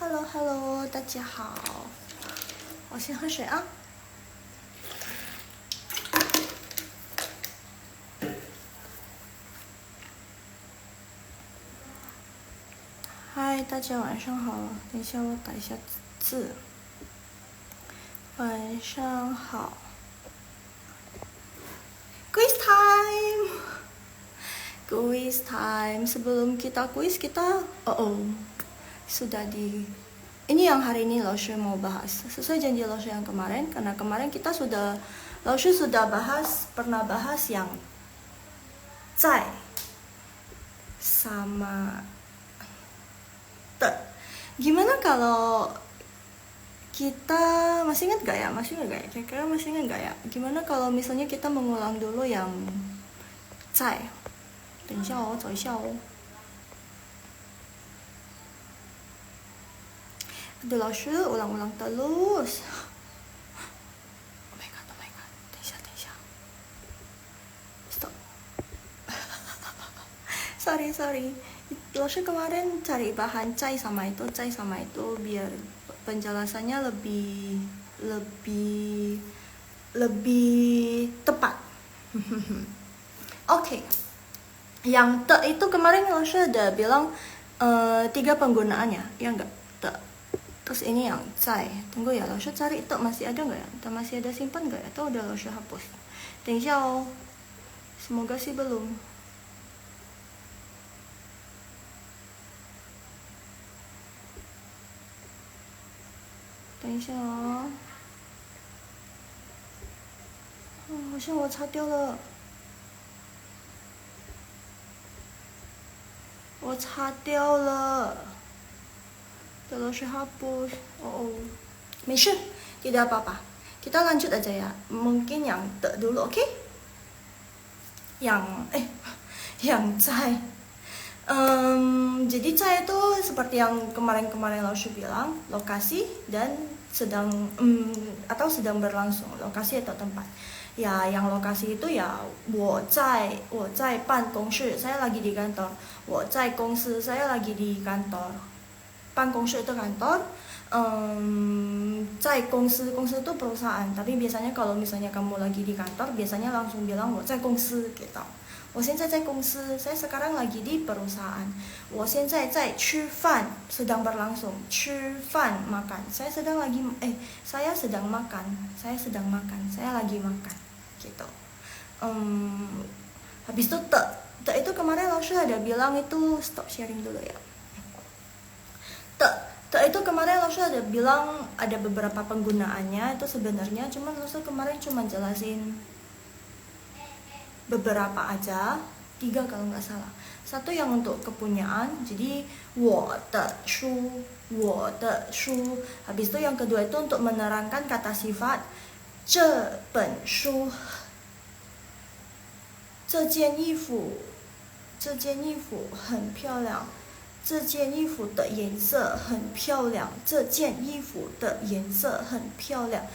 Hello，大家好，我先喝水啊。嗨，大家晚上好。等一下，我打一下字。晚上好。Quiz time. Quiz time. Sebelum kita quiz kita, sudah di. Ini yang hari ini Laushe mau bahas. Sesuai janji Laushe yang kemarin, karena kemarin kita Laushe sudah pernah bahas yang zai sama te. Gimana kalau kita masih ingat gak ya? Kira-kira masih ingat gak ya? Gimana kalau misalnya kita mengulang dulu yang zai? 等一下哦，走一下哦。Aduh, Laushe ulang-ulang terus. Oh my god. 等一下。Stop. sorry. Laushe kemarin cari bahan cai sama itu biar penjelasannya lebih tepat. Oke. Yang te itu kemarin Laushe ada bilang 3 penggunaannya, ya enggak? Te. Terus ini yang zai. Tunggu ya, Laushe cari te masih ada enggak ya? Te masih ada simpan enggak ya? Atau udah Laushe hapus? 等一下哦. Semoga sih belum. Tunggu一下哦。好像我擦掉了。我擦掉了。的Laushe hapus.没事, tidak apa-apa. Kita lanjut aja ya. Mungkin yang te dulu, oke? Yang zai. Jadi zai itu seperti yang kemarin Laushe bilang, lokasi dan sedang berlangsung, lokasi atau tempat. Ya, yang lokasi itu ya 我在办公室, saya lagi di kantor. 我在公司, saya lagi di kantor. 办公室 itu kantor. 在公司 itu perusahaan. Tapi biasanya kalau misalnya kamu lagi di kantor, biasanya langsung bilang 我在公司 gitu. 我现在在公司, saya sekarang lagi di perusahaan. 我现在在吃饭, sedang berlangsung. 吃饭 makan. Saya sedang makan. Saya lagi makan. Gitu. Habis itu te itu kemarin Laushe ada bilang itu, stop sharing dulu ya. Te itu kemarin Laushe ada bilang ada beberapa penggunaannya itu sebenarnya, cuman Laushe kemarin cuma jelasin beberapa aja, 3 kalau nggak salah. Satu yang untuk kepunyaan, jadi 我的书. Habis itu yang kedua itu untuk menerangkan kata sifat 这本书. 这件衣服很漂亮. 这件衣服的颜色很漂亮. 这件衣服的颜色很漂亮.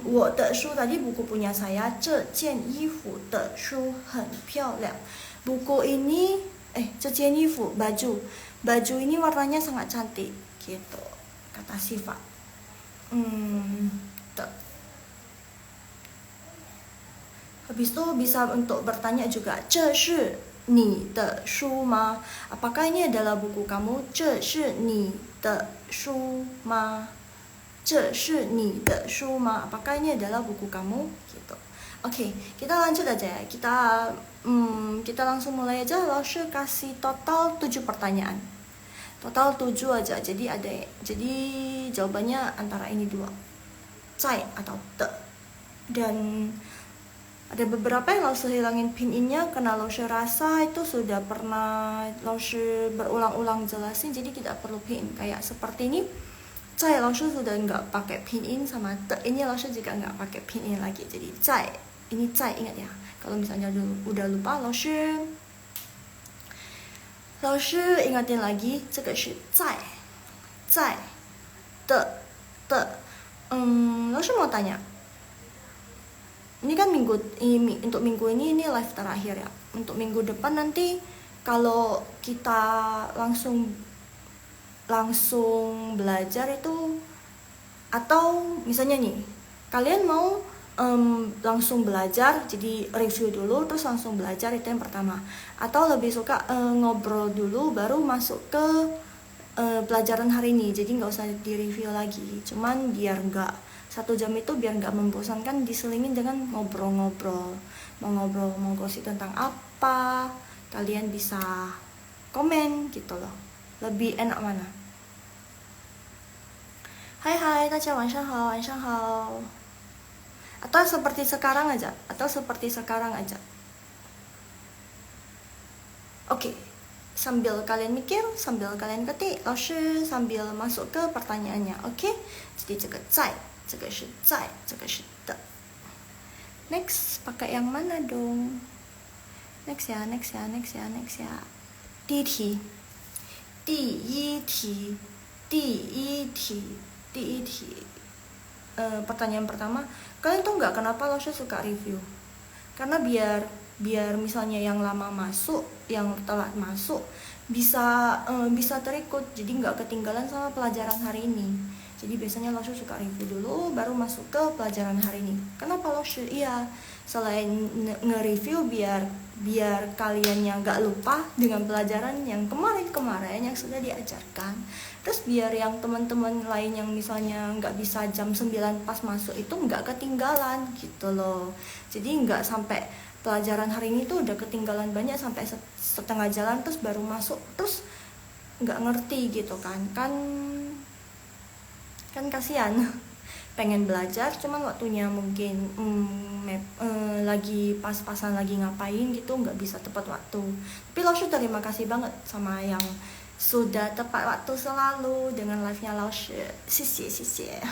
我的书 tadi buku punya saya. 这件衣服的书很漂亮. Buku ini, 这件衣服 baju ini warnanya sangat cantik. Gitu, kata sifat. Habis itu bisa untuk bertanya juga, 这是你的书吗? Apakah ini adalah buku kamu? 这是你的书吗? 这是你的书吗? Apakah ini adalah buku kamu? Gitu. Oke, kita lanjut aja ya. Kita langsung mulai aja. Laushe kasih total 7 pertanyaan. Total 7 aja. Jadi jawabannya antara ini 2. Zai atau te. Dan ada beberapa yang Laushe hilangin pin-innya karena Laushe rasa itu sudah pernah Laushe berulang-ulang jelasin, jadi tidak perlu pin. Kayak seperti ini, zai Laushe sudah nggak pakai pin-in, sama te ini Laushe juga nggak pakai pin-in lagi. Jadi zai, ini zai, ingat ya. Kalau misalnya udah lupa, Laushe ingatin lagi, 这个是zai, te. Laushe mau tanya. Ini kan untuk minggu ini live terakhir ya. Untuk minggu depan nanti kalau kita langsung langsung belajar itu, atau misalnya nih kalian mau langsung belajar, jadi review dulu terus langsung belajar, itu yang pertama. Atau lebih suka ngobrol dulu baru masuk ke pelajaran hari ini, jadi nggak usah di review lagi, cuman biar nggak 1 jam itu biar nggak membosankan, diselingin dengan ngobrol-ngobrol. Mau ngobrol, mau gosip tentang apa, kalian bisa komen gitu loh, lebih enak mana. Hai hai, 大家晚上好，晚上好。Atau seperti sekarang aja, Oke, sambil kalian mikir, sambil kalian ketik, 老师 sambil masuk ke pertanyaannya. Oke, jadi 这个在，这个是在，这个是的。Next, pakai yang mana dong? Next ya. 第一题。Pertanyaan pertama, kalian tuh nggak kenapa lo suka review? Karena biar misalnya yang lama masuk, yang telat masuk bisa terikut, jadi nggak ketinggalan sama pelajaran hari ini. Jadi biasanya lo suka review dulu baru masuk ke pelajaran hari ini. Kenapa lo? Iya, selain nge-review biar kalian yang nggak lupa dengan pelajaran yang kemarin yang sudah diajarkan. Terus biar yang teman-teman lain yang misalnya nggak bisa jam 9 pas masuk itu nggak ketinggalan gitu loh. Jadi nggak sampai pelajaran hari ini tuh udah ketinggalan banyak sampai setengah jalan terus baru masuk, terus nggak ngerti gitu kan kasihan. Pengen belajar cuman waktunya mungkin lagi pas-pasan lagi ngapain gitu, nggak bisa tepat waktu. Tapi lo terima kasih banget sama yang sudah tepat waktu selalu dengan live-nya老师，谢谢。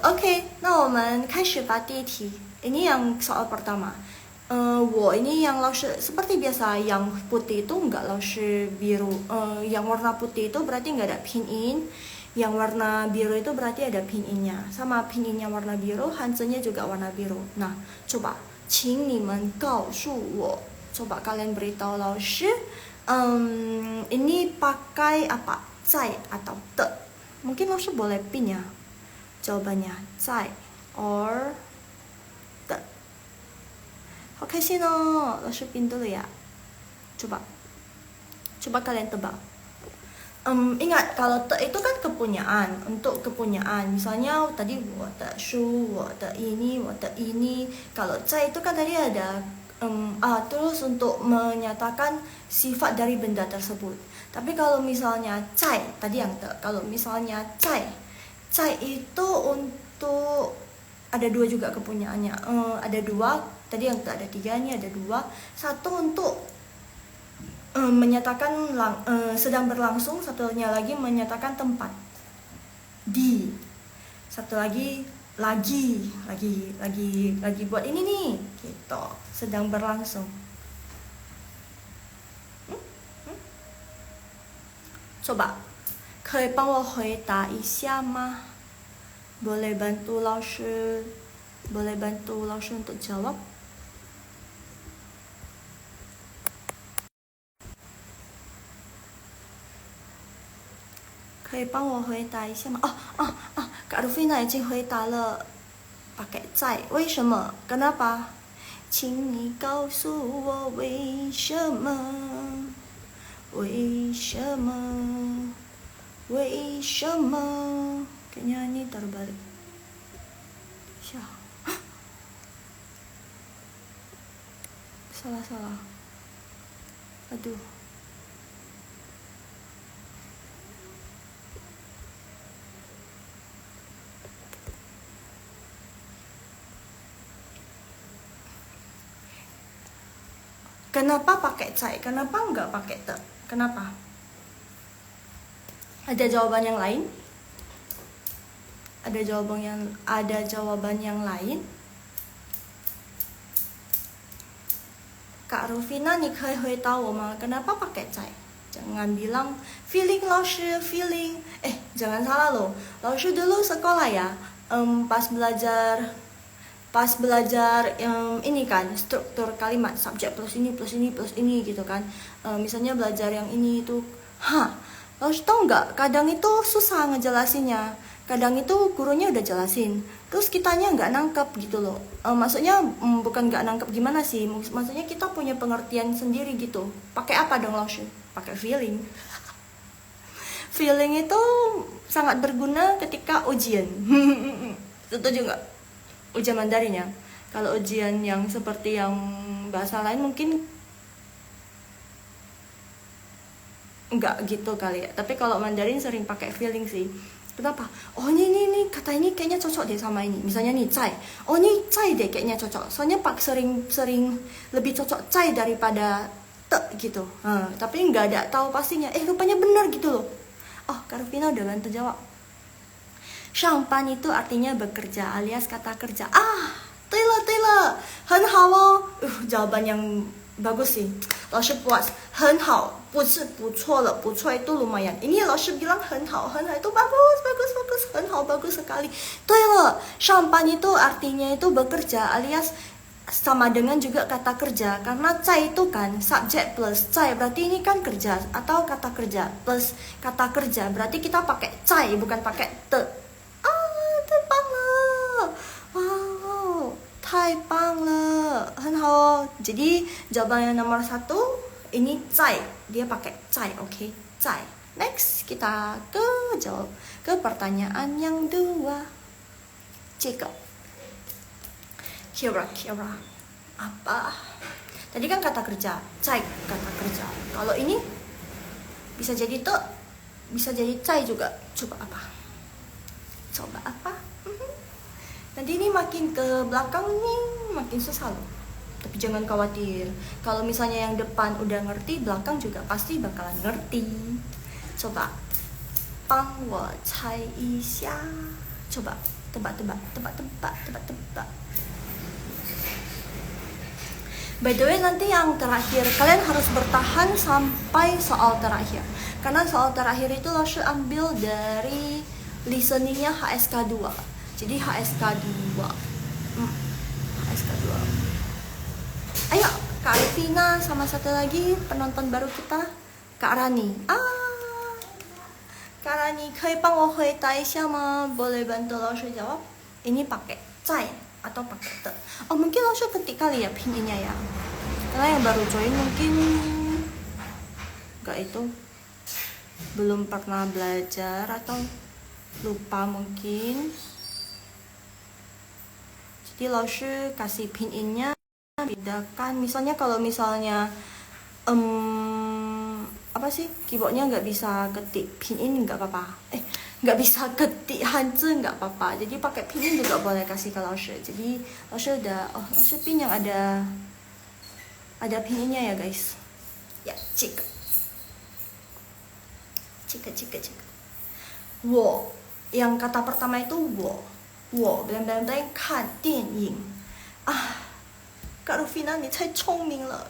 OK， 那我们开始吧。第一题， ini yang soal pertama. 我 ini yang 老师 seperti biasa, yang putih itu enggak 老师 biru. Yang warna putih itu berarti enggak ada pinyin. Yang warna biru itu berarti ada pinyin-nya. Sama pinyin-nya warna biru, hanzenya juga warna biru. Nah, coba 请你们告诉我. Coba kalian beritahu 老师 ini pakai apa? 在 atau 的? Mungkin 老师 boleh pin ya jawabannya, 在 or 的. 好开心哦，老师 pin dulu ya. Coba kalian tebak. Ingat kalau 的 itu kan kepunyaan, untuk kepunyaan. Misalnya tadi 我的书，我的ini，我的ini. Kalau 在 itu kan tadi ada terus untuk menyatakan sifat dari benda tersebut. Tapi kalau misalnya 在 tadi yang 的, kalau misalnya 在 itu untuk ada 2 juga kepunyaannya. Ada 2, tadi yang 的 ada 3, ini ada 2. Satu untuk menyatakan sedang berlangsung, satunya lagi menyatakan tempat. Di. Satu lagi buat ini nih gitu, sedang berlangsung. Coba, 可以帮我回答一下吗? Boleh bantu 老师 untuk jawab? Kak Rufina 已经回答了 pakai 在，为什么 kenapa? 请你告诉我为什么 kayaknya ini terbalik. Salah. Aduh. Kenapa pakai 在? Kenapa enggak pakai 的? Kenapa? Ada jawaban yang lain? Ada jawaban yang lain? Kak Rufina, 你可以回答我吗? Kenapa pakai 在? Jangan bilang feeling 老师 feeling. Jangan salah loh. 老师 dulu sekolah ya, pas belajar ini kan, struktur kalimat, subjek plus ini gitu kan. Misalnya belajar yang ini itu Hah, lo tau nggak? Kadang itu susah ngejelasinnya. Kadang itu gurunya udah jelasin, terus kitanya nggak nangkep gitu loh. Maksudnya bukan nggak nangkep gimana sih? Maksudnya kita punya pengertian sendiri gitu. Pakai apa dong lo? Pakai feeling. Feeling itu sangat berguna ketika ujian. Setuju nggak? Ujian Mandarin ya. Kalau ujian yang seperti yang bahasa lain mungkin nggak gitu kali ya. Tapi kalau Mandarin sering pakai feeling sih. Kenapa? Oh ini kata ini kayaknya cocok deh sama ini. Misalnya nih cai. Oh ini cai deh kayaknya cocok. Soalnya pak sering lebih cocok cai daripada te gitu. Tapi nggak ada tahu pastinya. Rupanya benar gitu loh. Oh, Kak Rufina udah bantu jawab. Shangpan itu artinya bekerja alias kata kerja. Tui le, hen hao oh. Jawaban yang bagus sih. Laoshi puas, hen hao, 不是不错了，不错 itu lumayan. Ini laoshi bilang 很好 itu bagus,很好 bagus sekali. 对了，上班 itu artinya itu bekerja alias sama dengan juga kata kerja, karena cai itu kan subjek plus cai, berarti ini kan kerja atau kata kerja plus kata kerja, berarti kita pakai cai bukan pakai te. Wow, 太棒了，很好哦. Jadi jawaban yang nomor 1 ini cai, dia pakai cai, oke, cai. Next kita ke pertanyaan yang 2. 这个 kira apa? Tadi kan kata kerja, cai kata kerja. Kalau ini bisa jadi te, bisa jadi cai juga. Coba apa? Nanti ini makin ke belakang nih makin susah loh. Tapi jangan khawatir. Kalau misalnya yang depan udah ngerti, belakang juga pasti bakalan ngerti. Coba, 帮我猜一下. Coba tebak. By the way, nanti yang terakhir kalian harus bertahan sampai soal terakhir. Karena soal terakhir itu lo ambil dari listeningnya HSK 2. Jadi HSK 2. Ayo, Kak Arifina sama satu lagi penonton baru kita, Kak Rani. Kak Rani, 可以帮我回答一下吗? Boleh bantu Laoshi jawab? Ini pakai cai atau pakai te? Oh, mungkin Laoshi ketik kali ya pinginnya ya. Karena yang baru join mungkin enggak itu belum pernah belajar atau lupa mungkin. Jadi Laoshi kasih pinginnya bedakan. Misalnya kalau misalnya apa sih, keyboardnya nggak bisa ketik pinyin nggak apa-apa. Nggak bisa ketik hanzi nggak apa-apa. Jadi pakai pinyin juga boleh kasih ke Laoshi. Jadi Laoshi udah, Laoshi pin yang ada pinginnya ya guys. Ya, cik. Wo, yang kata pertama itu wo. blank 看电影. Kak Rufina, 你太聪明了.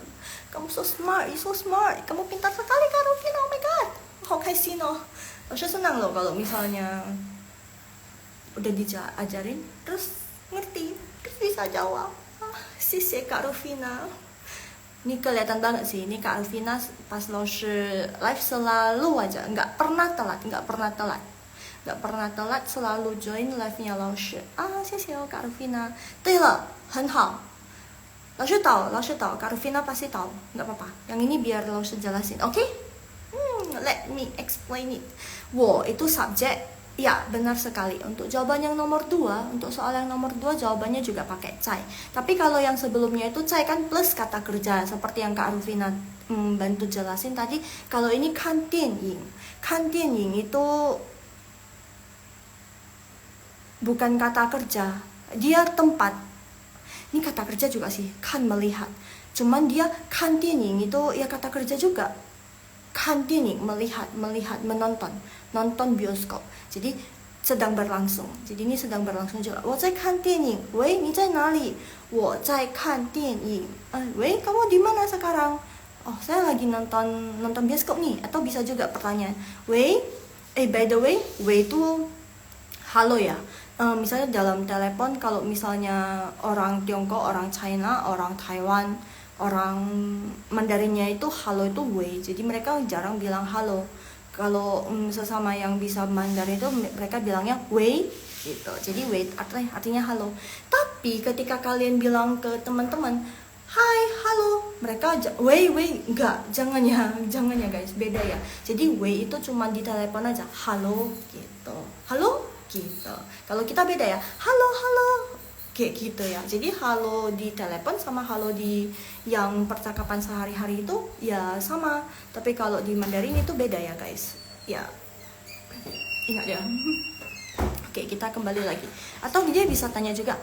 Kamu so smart, you so smart. Kamu pintar sekali Kak Rufina, oh my god. 好开心哦. Laoshi senang loh kalau misalnya udah diajarin terus ngerti, terus bisa jawab. Sisi Kak Rufina. Ini kelihatan banget sih, ini Kak Rufina pas Laoshi live selalu aja, nggak pernah telat, selalu join live-nya Laoshi. 谢谢哦 Kak Rufina. 对了，很好. Laoshi tahu, Kak Rufina pasti tahu, nggak apa-apa. Yang ini biar Laoshi jelasin, oke? Let me explain it. Wo itu subjek, ya benar sekali. Untuk jawaban yang nomor 2, untuk soal yang nomor 2 jawabannya juga pakai cai. Tapi kalau yang sebelumnya itu cai kan plus kata kerja, seperti yang Kak Rufina bantu jelasin tadi. Kalau ini kan dian ying itu bukan kata kerja, dia tempat. Ini kata kerja juga sih, kan melihat. Cuman dia kan dian ying itu ya kata kerja juga. Kan dian ying melihat, menonton, nonton bioskop. Jadi sedang berlangsung. Jadi ini sedang berlangsung juga. 我在看电影. Wei, 你在哪里? 我在看电影. Wei, kamu di mana sekarang? Oh, saya lagi nonton bioskop nih. Atau bisa juga pertanyaan. Wei, by the way, Wei itu halo ya. Misalnya dalam telepon, kalau misalnya orang Tiongkok, orang China, orang Taiwan, orang Mandarinnya itu halo itu wei, jadi mereka jarang bilang halo. Kalau sesama yang bisa Mandarin itu mereka bilangnya wei gitu. Jadi wei artinya halo. Tapi ketika kalian bilang ke teman-teman, hai, halo, mereka wei enggak, jangan ya guys, beda ya. Jadi wei itu cuma di telepon aja, halo gitu, halo gitu. Kalau kita beda ya, halo kayak gitu ya. Jadi halo di telepon sama halo di yang percakapan sehari-hari itu ya sama. Tapi kalau di Mandarin itu beda ya guys. Ya, ingat ya. Oke, kita kembali lagi. Atau dia bisa tanya juga,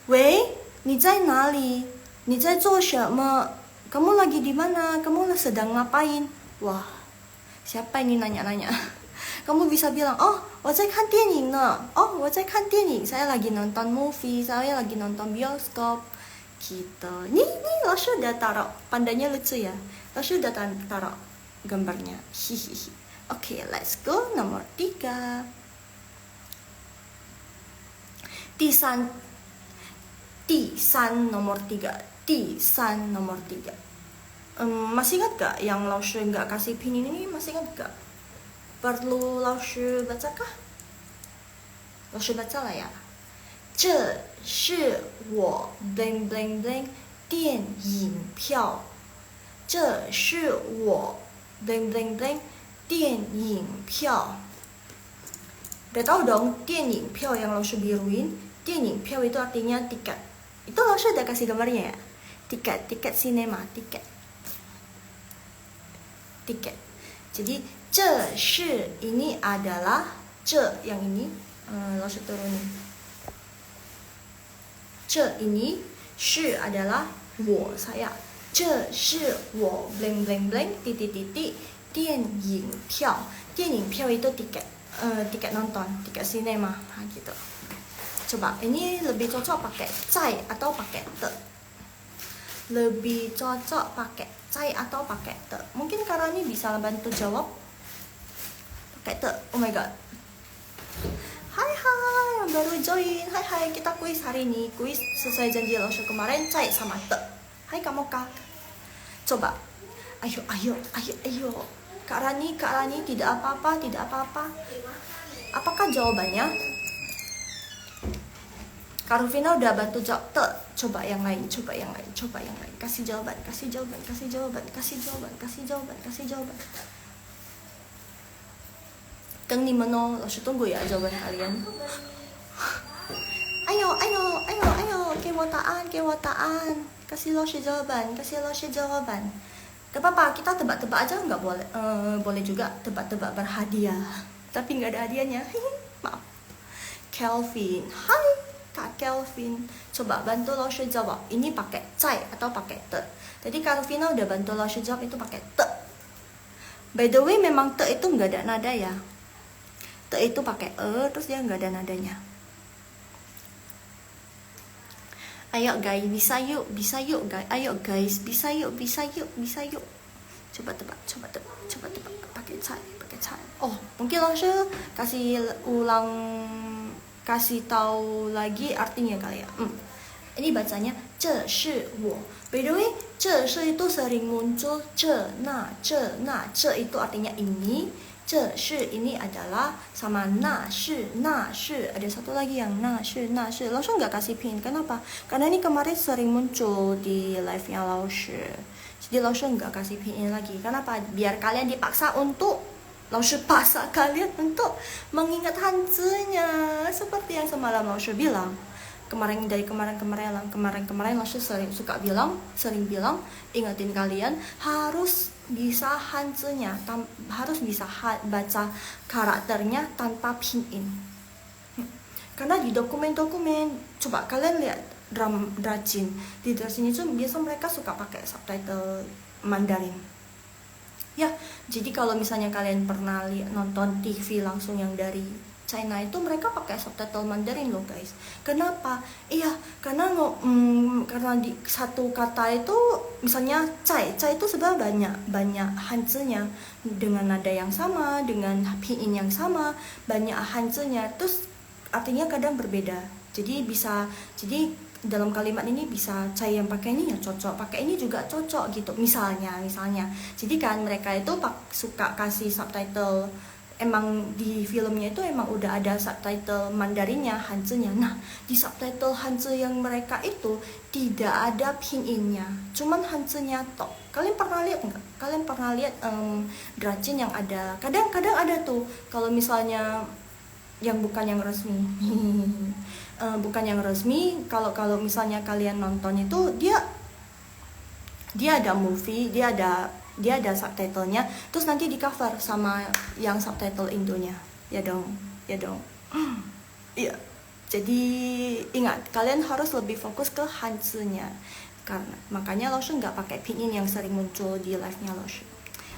wei, 你在哪里？你在做什么？ kamu lagi di mana? Kamu sedang ngapain? Wah, siapa ini nanya-nanya? Kamu bisa bilang, oh, 我在看电影呢. Oh, 我在看电影. Saya lagi nonton movie, saya lagi nonton bioskop. Gitu. Nih, Laushu udah taruh. Pandanya lucu ya. Laushu udah taruh gambarnya. Hihihi. Oke, let's go. Nomor 3. 第三 nomor 3. 第三 nomor 3. Masih ingat gak yang Laushu nggak kasih pin ini? Masih ingat gak? Perlu Laushu bacakah? Laushu baca lah ya. 这是我 bling bling bling 电影票。这是我 bling bling bling 电影票。Udah tahu dong 电影票 yang Laushu biruin. 电影票 itu artinya tiket. Itu Laushu udah kasih gambarnya ya. Tiket sinema, tiket. Jadi 这是 ini adalah 这 yang ini Laushu turunin. 这 ini 是 adalah 我 saya. 这是我 bling bling bling titik titik 电影票. 电影票 itu tiket nonton, tiket sinema gitu. Coba ini lebih cocok pakai 在 atau pakai 的. Lebih cocok pakai 在 atau pakai 的. Mungkin karena ini bisa bantu jawab pakai 的. Oh my god. Hai yang baru join. Hai kita kuis hari ini. Kuis sesuai janji Laushu kemarin 在 sama 的. Hai kamu Kak. Coba. Ayo. Kak Rani tidak apa-apa. Apakah jawabannya? Kak Rufina udah bantu jawab 的. Coba yang lain. Kasih jawaban. Teng ni meno, Laushu tunggu ya jawaban kalian. Ayo, kewataan. Kasih Laushu jawaban. Gak apa-apa, kita tebak-tebak aja nggak boleh. Boleh juga tebak-tebak berhadiah. Tapi nggak ada hadiahnya. Maaf. Kelvin, hai Kak Kelvin. Coba bantu Laushu jawab. Ini pakai 在 atau pakai 的. Tadi Kak Rufina udah bantu Laushu jawab itu pakai 的. By the way, memang 的 itu nggak ada nada ya. 的 itu pakai terus dia nggak ada nadanya. Ayo guys, bisa yuk guys. Ayo guys, bisa yuk. Coba tebak pakai 在. Oh, mungkin Laushu kasih tahu lagi artinya kali ya. Ini bacanya 这是我. By the way, 这是 itu sering muncul 这那itu artinya ini. 这是 ini adalah sama 那是 ada satu lagi yang 那是 Laushu nggak kasih pin. Kenapa? Karena ini kemarin sering muncul di live-nya Laushu. Jadi Laushu nggak kasih pin ini lagi. Kenapa? Biar kalian dipaksa untuk Laushu paksa kalian untuk mengingat hanzinya seperti yang semalam Laushu bilang. Kemarin Laushu sering bilang ingatin kalian harus bisa hanzinya, harus bisa baca karakternya tanpa pin-in. Karena di dokumen-dokumen, coba kalian lihat Dracin. Di Dracin itu biasa mereka suka pakai subtitle Mandarin. Ya, jadi kalau misalnya kalian pernah nonton TV langsung yang dari China itu mereka pakai subtitle Mandarin loh guys. Kenapa? Iya, karena di satu kata itu misalnya cai itu sebenarnya banyak hanzinya dengan nada yang sama, dengan pinyin yang sama, banyak hanzinya. Terus artinya kadang berbeda. Jadi dalam kalimat ini bisa saya yang pakai ini ya cocok, pakai ini juga cocok gitu, misalnya. Jadi kan mereka itu suka kasih subtitle, emang di filmnya itu emang udah ada subtitle Mandarinnya, Hanzi-nya. Nah, di subtitle Hanzi yang mereka itu tidak ada pinyin-nya, cuman Hanzi-nya tok. Kalian pernah lihat nggak? Kalian pernah lihat dracin yang ada? Kadang-kadang ada tuh, kalau misalnya yang bukan yang resmi. Bukan yang resmi, kalau misalnya kalian nonton itu dia ada movie, dia ada subtitlenya, terus nanti di cover sama yang subtitle Indonya. Ya dong. Iya. Jadi ingat, kalian harus lebih fokus ke Hanzi-nya. Karena makanya Laoshi nggak pakai pinyin yang sering muncul di live-nya Laoshi.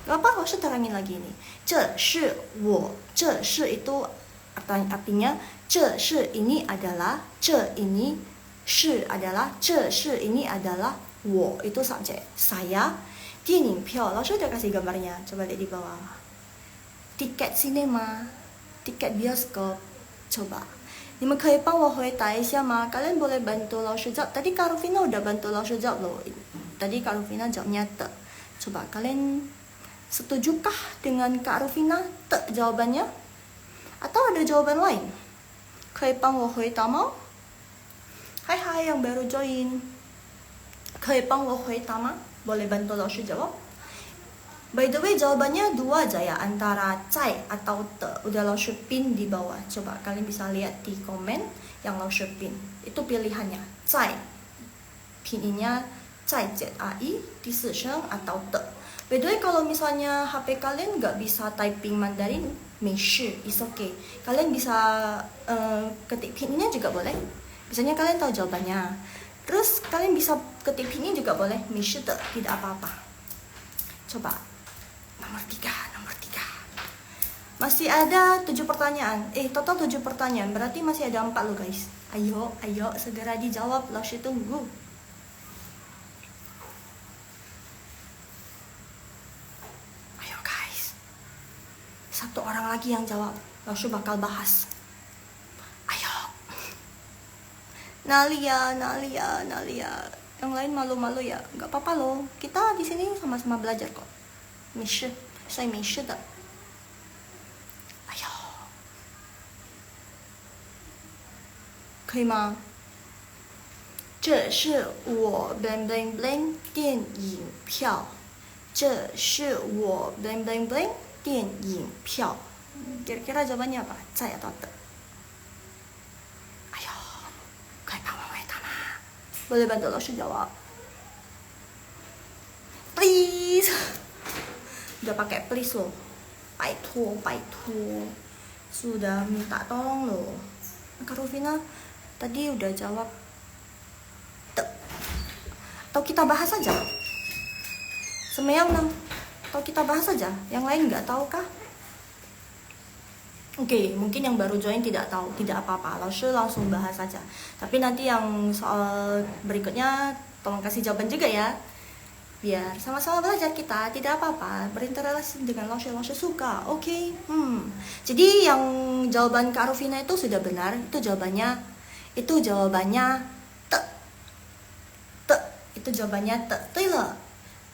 Gak apa, Laoshi terangin lagi nih. 这是我，这是 itu artinya 这是 ini adalah, 这 ini 是 adalah, 这是 ini adalah, 我 itu subjek, saya. 电影票 Laoshi udah kasih gambarnya, coba lihat di bawah. Tiket sinema, tiket bioskop, coba. 你们可以帮我回答一下吗? Kalian boleh bantu Laoshi jawab. Tadi Kak Rufina udah bantu Laoshi jawab loh. Tadi Kak Rufina jawabnya te. Coba kalian setujukah dengan Kak Rufina te jawabannya? Atau ada jawaban lain? 可以帮我回答吗? Hai yang baru join. 可以帮我回答吗? Boleh bantu Laoshi jawab? By the way, jawabannya dua aja ya, antara cai atau te. Udah Laoshi pin di bawah. Coba kalian bisa lihat di komen yang Laoshi pin. Itu pilihannya. Cai. Pinnya cai zai, di sesheng atau te. By the way, kalau misalnya HP kalian nggak bisa typing Mandarin, 没事, is okay. Kalian bisa ketik pinnya juga boleh. Misalnya kalian tahu jawabannya. Terus kalian bisa ketik pinnya juga boleh. 没事的, tidak apa-apa. Coba. Nomor 3. Masih ada 7 pertanyaan. Total 7 pertanyaan. Berarti masih ada 4 loh guys. Ayo, segera dijawab. Laoshi tunggu. Ayo guys. Satu orang lagi yang jawab. Laoshi bakal bahas. Ayo. Nalia. Yang lain malu-malu ya. Gak apa-apa loh. Kita di sini sama-sama belajar kok. 没事, saya 没事的. Ayo. 可以吗? 这是我 bling bling bling 电影票. 这是我 bling bling bling 电影票. Kira-kira jawabannya apa? Cai atau te? Ayo. 可以帮我回答吗? Boleh bantu Laoshi jawab? Please. Udah pakai please loh. 拜托 Sudah minta tolong loh. Kak Rufina tadi udah jawab te. Atau kita bahas aja? Semeyang nang. Atau kita bahas aja? Yang lain nggak tahu kah? Oke, mungkin yang baru join tidak tahu, tidak apa-apa. Laoshi langsung bahas saja. Tapi nanti yang soal berikutnya tolong kasih jawaban juga ya. Biar sama-sama belajar kita, tidak apa-apa. Berinteraksi dengan Laoshi suka, oke. Jadi yang jawaban Kak Rufina itu sudah benar. Itu jawabannya te. Itu jawabannya te. 对了，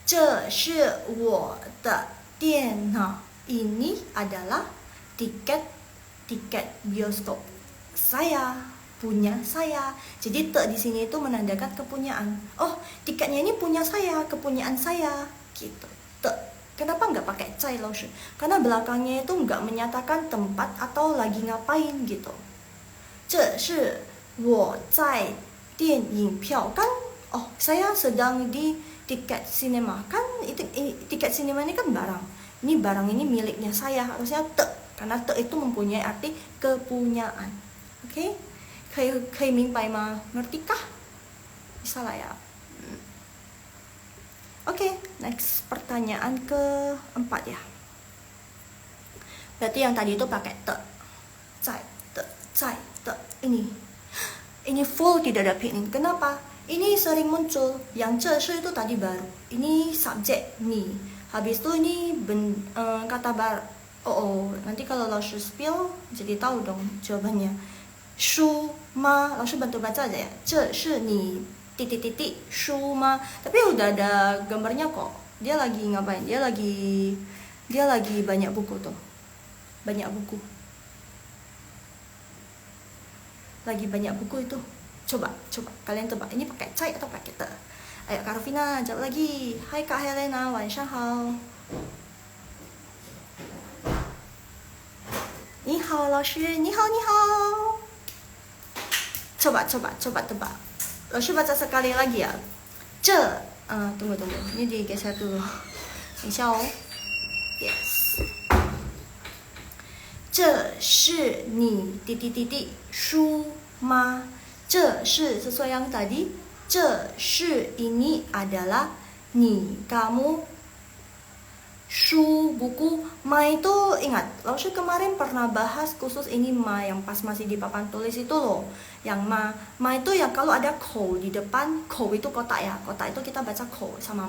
这是我的电脑. Ini adalah tiket bioskop punya saya. Jadi te di sini itu menandakan kepunyaan. Oh, tiketnya ini punya saya, kepunyaan saya gitu. Te. Kenapa nggak pakai cai Laoshi? Karena belakangnya itu nggak menyatakan tempat atau lagi ngapain gitu. 这是我在电影票 kan? Oh, saya sedang di tiket sinema. Kan itu tiket sinema ini kan barang. Ini barang ini miliknya saya, harusnya te. Karena te itu mempunyai arti kepunyaan. Oke? 可以明白吗? Ngerti kah? Bisa lah ya. Oke, next pertanyaan keempat ya. Berarti yang tadi itu pakai te. Cai, te. Ini full tidak ada pinyin. Kenapa? Ini sering muncul. Yang 这是 itu tadi baru. Ini subjek ni. Habis itu ini kata nanti kalau Laoshi spill jadi tahu dong jawabannya. 书吗？老师bantu baca aja ya. 这是你 titik-titik 书吗? Tapi udah ada gambarnya kok. Dia lagi ngapain? Dia lagi banyak buku tuh. Banyak buku. Lagi banyak buku itu. Coba kalian tebak. Ini pakai cai atau pakai te? Ayo Kak Rufina jawab lagi. Hai Kak Helena, 晚上好。你好老师，你好。Coba tebak. Lalu baca sekali lagi ya. Tunggu. Ini digeser dulu. 等一下哦。Yes. 这是你 titik-titik 书吗？这是 sesuai yang tadi. 这是 ini adalah ni kamu. Shu buku ma itu ingat, Laushu kemarin pernah bahas khusus ini ma yang pas masih di papan tulis itu loh. Yang ma itu yang kalau ada ko di depan, ko itu kotak ya. Kotak itu kita baca ko sama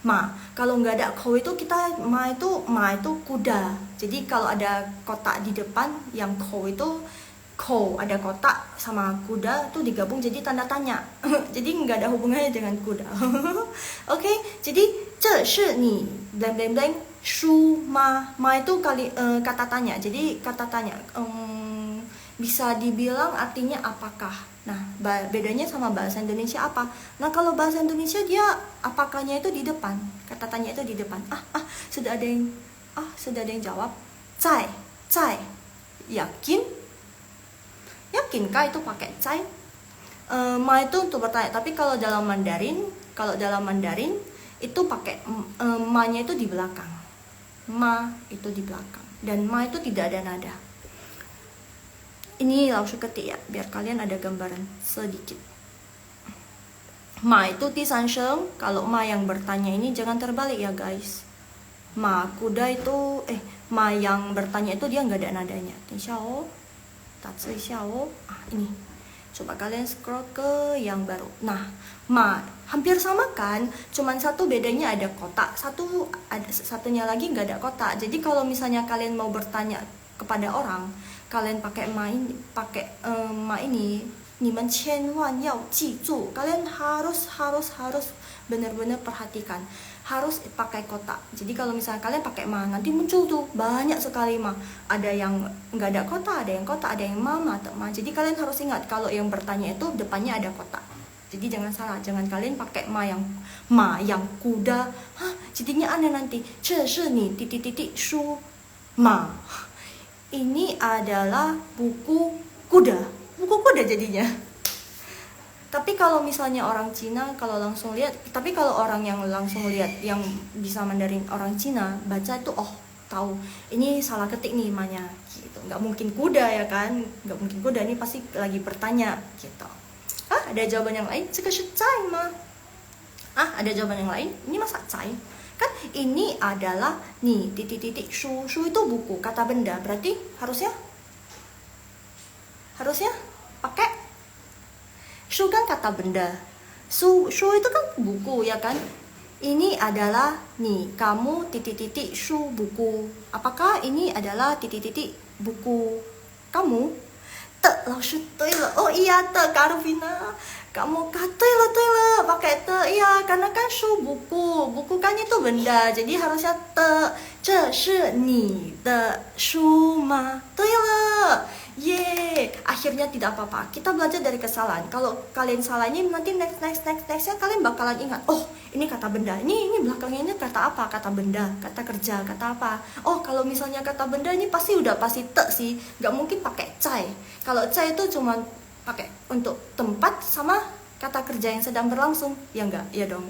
ma. Kalau nggak ada ko itu kita ma itu kuda. Jadi kalau ada kotak di depan yang ko itu ko ada kotak sama kuda itu digabung jadi tanda tanya. Jadi nggak ada hubungannya dengan kuda. Oke, jadi 这是你 blank blank blank 书吗? Ma itu kata tanya. Jadi kata tanya bisa dibilang artinya apakah. Nah, bedanya sama bahasa Indonesia apa? Nah, kalau bahasa Indonesia dia apakahnya itu di depan. Kata tanya itu di depan. Sudah ada yang jawab. 在 yakin? Yakinkah itu pakai 在? Ma itu untuk bertanya. Tapi kalau dalam Mandarin itu pakai ma-nya itu di belakang. Ma itu di belakang. Dan ma itu tidak ada nada. Ini langsung ketik ya, biar kalian ada gambaran sedikit. Ma itu tisansheng. Kalau ma yang bertanya ini jangan terbalik ya guys. Ma kuda itu ma yang bertanya itu dia nggak ada nadanya. Ini. Coba kalian scroll ke yang baru. Nah, ma hampir sama kan, cuman satu bedanya ada kotak, satunya lagi nggak ada kotak. Jadi kalau misalnya kalian mau bertanya kepada orang, kalian pakai ma ini, 你们千万要记住, kalian harus benar-benar perhatikan, harus pakai kotak. Jadi kalau misalnya kalian pakai ma, nanti muncul tuh banyak sekali ma. Ada yang nggak ada kotak, ada yang kotak, ada yang mama atau ma. Jadi kalian harus ingat kalau yang bertanya itu depannya ada kotak. Jadi jangan salah, jangan kalian pakai ma yang kuda. Jadinya aneh nanti. 这是你 titik-titik 书吗? Ini adalah buku kuda. Buku kuda jadinya. Tapi kalau misalnya orang Cina kalau langsung lihat, tapi kalau orang yang langsung lihat yang bisa Mandarin orang Cina baca itu tahu ini salah ketik nih ma-nya gitu. Nggak mungkin kuda ya kan? Nggak mungkin kuda, ini pasti lagi bertanya gitu. Ada jawaban yang lain? 这个是在吗? Ada jawaban yang lain? Ini masa cai? Kan ini adalah nih titik-titik shu itu buku, kata benda. Berarti harusnya pakai shu kan kata benda. Shu itu kan buku ya kan? Ini adalah nih kamu titik-titik shu buku. Apakah ini adalah titik-titik buku kamu? 老师对了. Oh iya, Kak Rufina, kamu对了 pakai iya, karena kan shu buku kan itu benda, jadi harusnya 这是你的书吗? 对了. Yeay, akhirnya tidak apa-apa. Kita belajar dari kesalahan. Kalau kalian salah ini nanti nextnya kalian bakalan ingat. Oh, ini kata benda. Ini belakangnya ini kata apa? Kata benda, kata kerja, kata apa? Oh, kalau misalnya kata benda ini pasti te sih. Gak mungkin pakai cai. Kalau cai itu cuma pakai untuk tempat sama kata kerja yang sedang berlangsung. Ya enggak? Ya dong.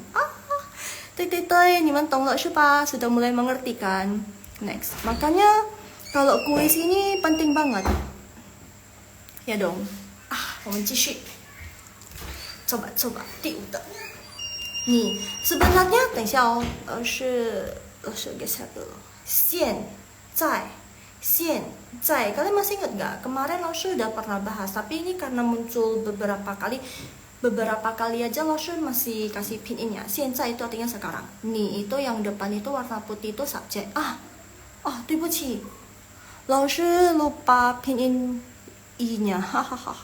Niman tong sudah mulai mengerti kan? Next. Makanya kalau kuis ini penting banget. Ya dong. 我们继续. Coba. 第5的. Nih, sebenarnya 等一下哦，是geser dulu. 现在. Kalian masih ingat nggak? Kemarin Laushu udah pernah bahas, tapi ini karena muncul beberapa kali aja Laushu masih kasih pinnya. 现在 itu artinya sekarang. Nih, itu yang depan itu warna putih itu subjek. 对不起. Laushu lupa pinin i-nya. Hahaha.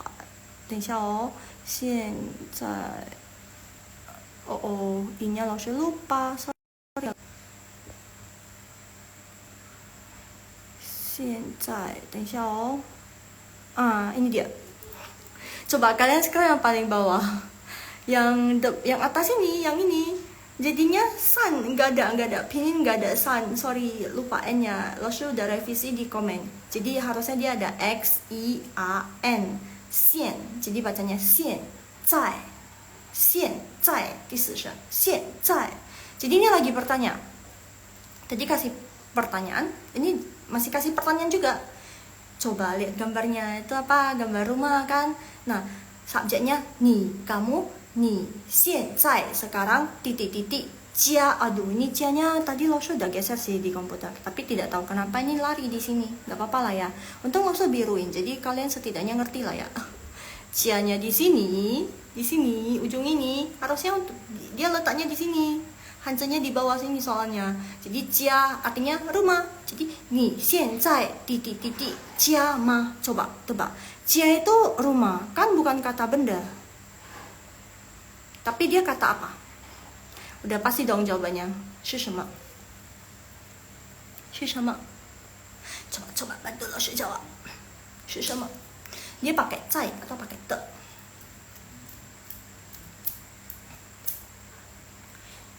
等一下哦，现在i-nya 老师 lupa. Sorry. 现在等一下哦。ini dia. Coba kalian sekarang yang paling bawah. Yang atas ini, yang ini. Jadinya san, nggak ada pinyin, nggak ada san. Sorry, lupa n-nya. Lo udah revisi di komen. Jadi harusnya dia ada x i a n, xian. Jadi bacanya xian zai, xian zai. 第四声xian zai. Jadi ini lagi bertanya. Tadi kasih pertanyaan, ini masih kasih pertanyaan juga. Coba lihat gambarnya, itu apa? Gambar rumah kan. Nah, subjeknya ni, kamu, ni, xian zai, sekarang titik-titik jia. Aduh, ini jianya tadi lo sudah geser sih di komputer, tapi tidak tahu kenapa ini lari di sini. Gak apa-apa lah ya. Untung lo biruin, jadi kalian setidaknya ngerti lah ya. Jianya di sini, ujung ini. Harusnya dia letaknya di sini. Hanzanya di bawah sini soalnya. Jadi jia artinya rumah. Jadi ni xian zai titik-titik jia ma. Coba tebak. Jia itu rumah, kan bukan kata benda. Tapi dia kata apa? Udah pasti dong jawabannya. 是什么? 是什么? Coba bantu langsung jawab. 是什么? Dia pakai zai atau pakai de?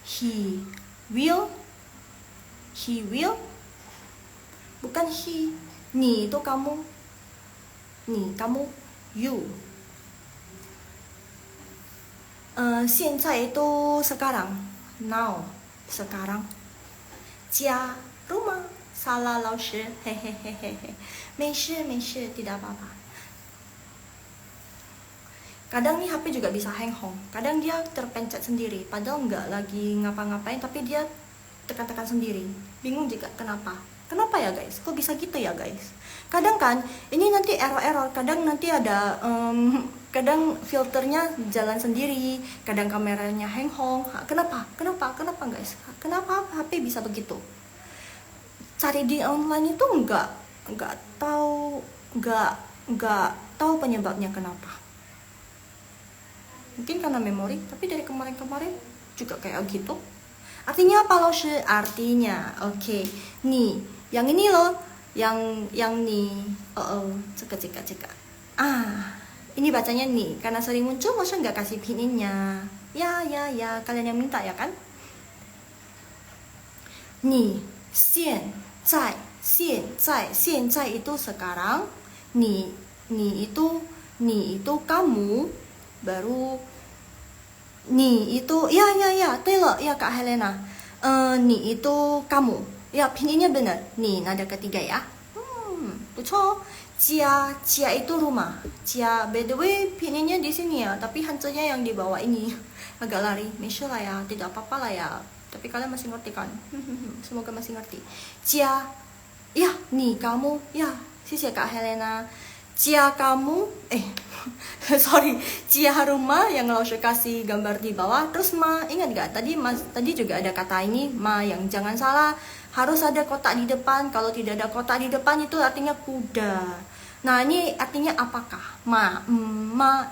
He will, bukan he. Ni itu kamu, ni kamu, you. 现在 itu sekarang, now, sekarang. Jia, rumah. Salah 老师, hehehehe. 没事 tidak apa-apa. Kadang nih HP juga bisa hang hong. Kadang dia terpencet sendiri, padahal nggak lagi ngapa-ngapain, tapi dia tekan-tekan sendiri. Bingung juga kenapa. Kenapa ya guys? Kok bisa gitu ya guys? Kadang kan, ini nanti error. Kadang nanti ada, kadang filternya jalan sendiri. Kadang kameranya hang hong. Kenapa guys? Kenapa HP bisa begitu? Cari di online itu nggak tahu penyebabnya kenapa. Mungkin karena memori, tapi dari kemarin juga kayak gitu. Artinya apa loh? Artinya, oke. Nih, yang ini loh, yang nih. Ceka. Ini bacanya nih, karena sering muncul, masa nggak kasih pininnya? Ya, kalian yang minta ya kan? Nih, xian zai itu sekarang. Ni itu kamu. Baru ni itu ya 对了 ya Kak Helena. Ni itu kamu. Ya, pinginnya benar. Ni nada ketiga ya. Betul. Jia itu rumah. Jia, by the way pinginnya di sini ya, tapi hanzanya yang di bawah ini agak lari. Misal lah ya, tidak apa-apa lah ya. Tapi kalian masih ngerti kan? Semoga masih ngerti. Jia, ya, ni kamu. Ya,谢谢 Kak Helena. Jia kamu, sorry, jia rumah yang lo kasih gambar di bawah. Terus ma, ingat gak tadi juga ada kata ini ma, yang jangan salah, harus ada kotak di depan. Kalau tidak ada kotak di depan itu artinya kuda. Nah, ini artinya apakah? Ma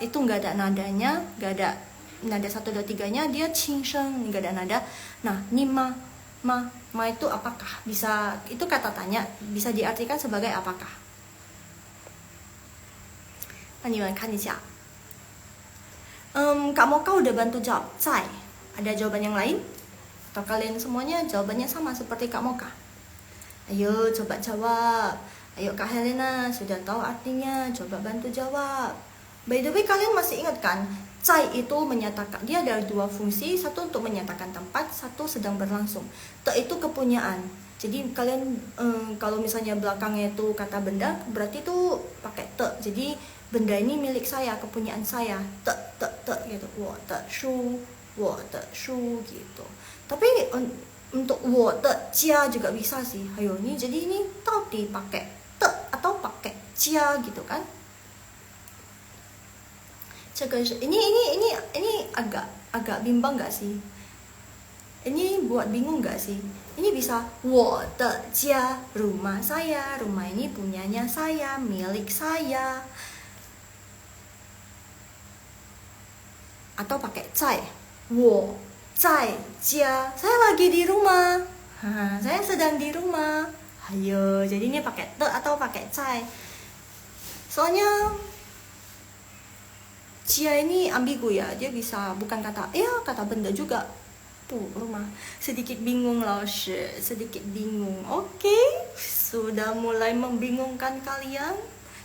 itu nggak ada nadanya, nggak ada nada 1, 2, 3-nya, dia qingsheng, nggak ada nada. Nah, ini ma itu apakah? Bisa, itu kata tanya, bisa diartikan sebagai apakah. 那你们看一下. Kak Moka udah bantu jawab. Zai. Ada jawaban yang lain? Atau kalian semuanya jawabannya sama seperti Kak Moka? Ayo coba jawab. Ayo Kak Helena, sudah tahu artinya, coba bantu jawab. By the way, kalian masih ingat kan? Zai itu menyatakan, dia ada 2 fungsi. Satu untuk menyatakan tempat, satu sedang berlangsung. Te itu kepunyaan. Jadi kalian kalau misalnya belakangnya itu kata benda, berarti itu pakai te. Jadi benda ini milik saya, kepunyaan saya. Te gitu. 我的书 gitu. Tapi untuk 我的家 juga bisa sih. Ayo nih, jadi ini tadi pakai te atau pakai jia gitu kan? Ini agak bimbang nggak sih? Ini buat bingung nggak sih? Ini bisa 我的家 rumah saya, rumah ini punyanya saya, milik saya. atau pakai 在，我在家，saya lagi di rumah, saya sedang di rumah. Ayo, jadi ini pakai 的 atau pakai 在. Soalnya jia ini ambigu ya, dia bisa bukan kata kata benda juga. Tuh, rumah. Sedikit bingung laoshi, sedikit bingung. Oke, sudah mulai membingungkan kalian?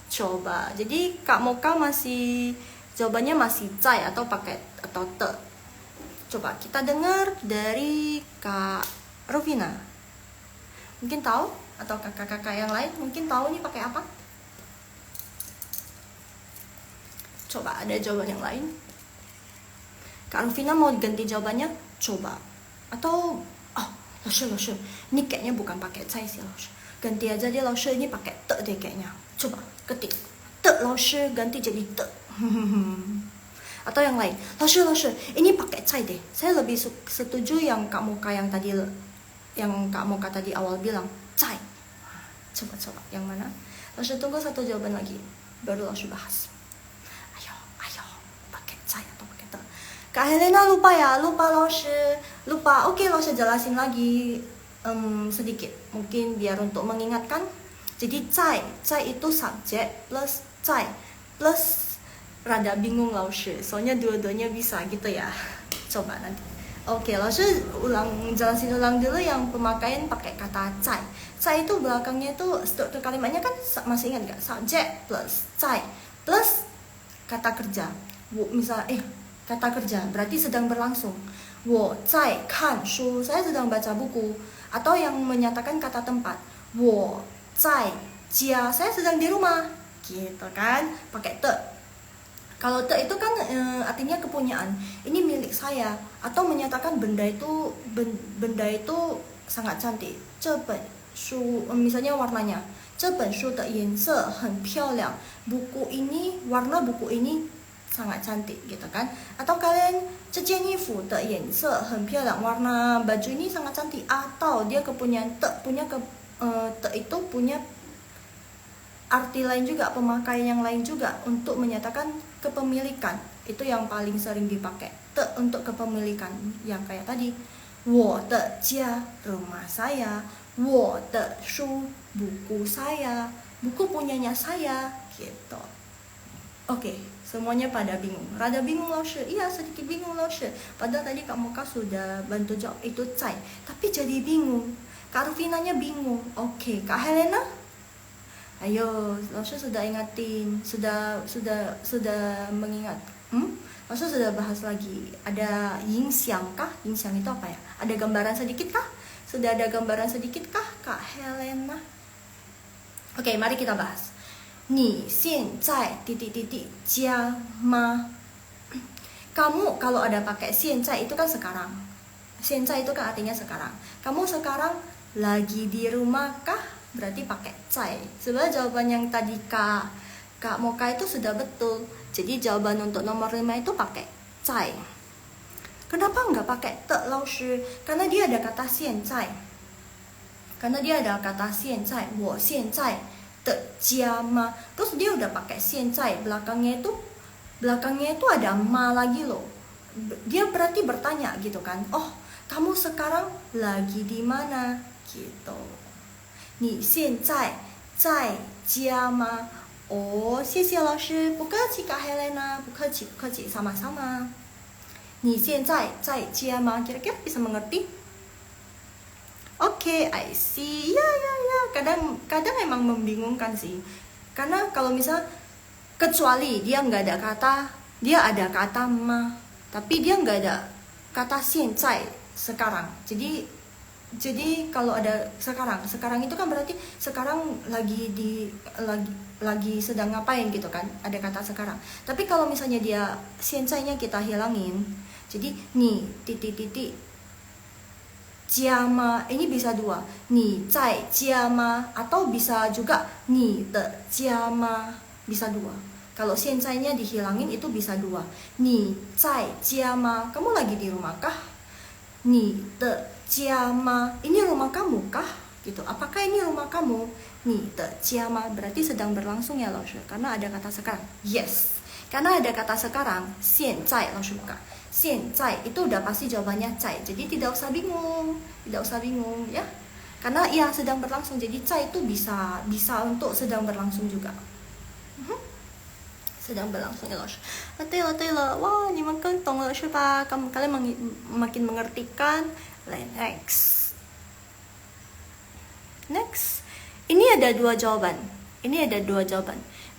Coba. Jadi Kak Moka masih jawabannya masih 在 atau pakai atau 的. Coba kita dengar dari Kak Rovina. Mungkin tahu atau kakak-kakak yang lain mungkin tahu nih pakai apa? Coba ada jawaban yang lain. Kak Rovina mau ganti jawabannya? Coba. Atau laoshi, ini kayaknya bukan pakai 在 sih laoshi. Ganti aja dia laoshi, ini pakai 的 deh kayaknya. Coba ketik 的 laoshi ganti jadi 的. Atau yang lain, laoshi, ini pakai 在 deh. Saya lebih setuju yang Kak Moka yang Kak Moka tadi awal bilang 在. Coba yang mana? Laoshi tunggu satu jawaban lagi, baru laoshi bahas. Ayo, pakai 在 atau pakai 的. Kak Helena lupa laoshi, lupa. Oke, laoshi jelasin lagi sedikit, mungkin biar untuk mengingatkan. Jadi 在itu subjek plus 在 plus rada bingung laoshi, soalnya dua-duanya bisa gitu ya. Coba nanti. Oke, laoshi jelasin ulang dulu yang pemakaian pakai kata 在. 在itu belakangnya itu struktur kalimatnya kan masih ingat gak? Subjek plus 在 plus kata kerja. Misal kata kerja berarti sedang berlangsung. 我在看书, saya sedang baca buku. Atau yang menyatakan kata tempat. 我在家, saya sedang di rumah. Gitu kan? Pakai 的. Kalau 的itu kan artinya kepunyaan. Ini milik saya. Atau menyatakan benda itu sangat cantik. 这本书, misalnya warnanya. 这本书的颜色很漂亮. Warna buku ini sangat cantik gitu kan. Atau kalian 这件衣服的颜色很漂亮, warna baju ini sangat cantik. Atau dia kepunyaan 的 itu punya arti lain juga, pemakaian yang lain juga untuk menyatakan kepemilikan. Itu yang paling sering dipakai 的 untuk kepemilikan, yang kayak tadi 我的家, rumah saya, 我的书, buku saya, buku punyanya saya gitu. Oke, semuanya pada bingung. Rada bingung laoshi. Iya, sedikit bingung laoshi. Padahal tadi Kak Moka sudah bantu jawab itu 在, tapi jadi bingung. Kak Rufinanya bingung. Oke, Kak Helena? Ayo, laoshi sudah ingatin, sudah mengingat. Laoshi sudah bahas lagi. Ada yin xiang kah? Yin xiang itu apa ya? Ada gambaran sedikit kah? Sudah ada gambaran sedikit kah, Kak Helena? Oke, mari kita bahas. 你现在 家吗? Kamu kalau ada pakai 现在itu kan sekarang. 现在itu kan artinya sekarang. Kamu sekarang lagi di rumah kah? Berarti pakai 在. Sebenarnya jawaban yang tadi Kak Moka itu sudah betul. Jadi jawaban untuk nomor 5 itu pakai 在. Kenapa nggak pakai 的 laoshi? Karena dia ada kata 现在. Karena dia ada kata 现在, 我现在的家吗? Terus dia udah pakai 现在, belakangnya itu ada ma lagi loh. Dia berarti bertanya gitu kan. Oh, kamu sekarang lagi di mana? Gitu. 你现在在家吗? Oh, 谢谢老师, 不客气 Kak Helena, 不客气, sama-sama. 你现在在家吗? Kira-kira bisa mengerti? Oke, I see. Ya. Kadang memang membingungkan sih. Karena kalau misal kecuali dia nggak ada kata, dia ada kata ma, tapi dia nggak ada kata 现在 sekarang. Jadi kalau ada sekarang itu kan berarti sekarang lagi sedang ngapain gitu kan? Ada kata sekarang. Tapi kalau misalnya dia 现在nya kita hilangin, jadi ni titik家吗? Ini bisa dua, 你在家吗? Atau bisa juga 你的家吗? Bisa dua. Kalau 现在nya dihilangin itu bisa dua, 你在家吗? Kamu lagi di rumah kah? 你的家吗? Ini rumah kamu kah? Gitu. Apakah ini rumah kamu? 你的家吗? Berarti sedang berlangsung ya laoshi, karena ada kata sekarang. Yes. Karena ada kata sekarang, 现在 langsung buka. 现在 itu udah pasti jawabannya 在. Jadi tidak usah bingung ya. Karena ya sedang berlangsung. Jadi 在 itu bisa untuk sedang berlangsung juga. sedang berlangsung ya, 老师。对了，哇，你们更懂了是吧？ kalian makin mengerti kan? Next. Ini ada dua jawaban.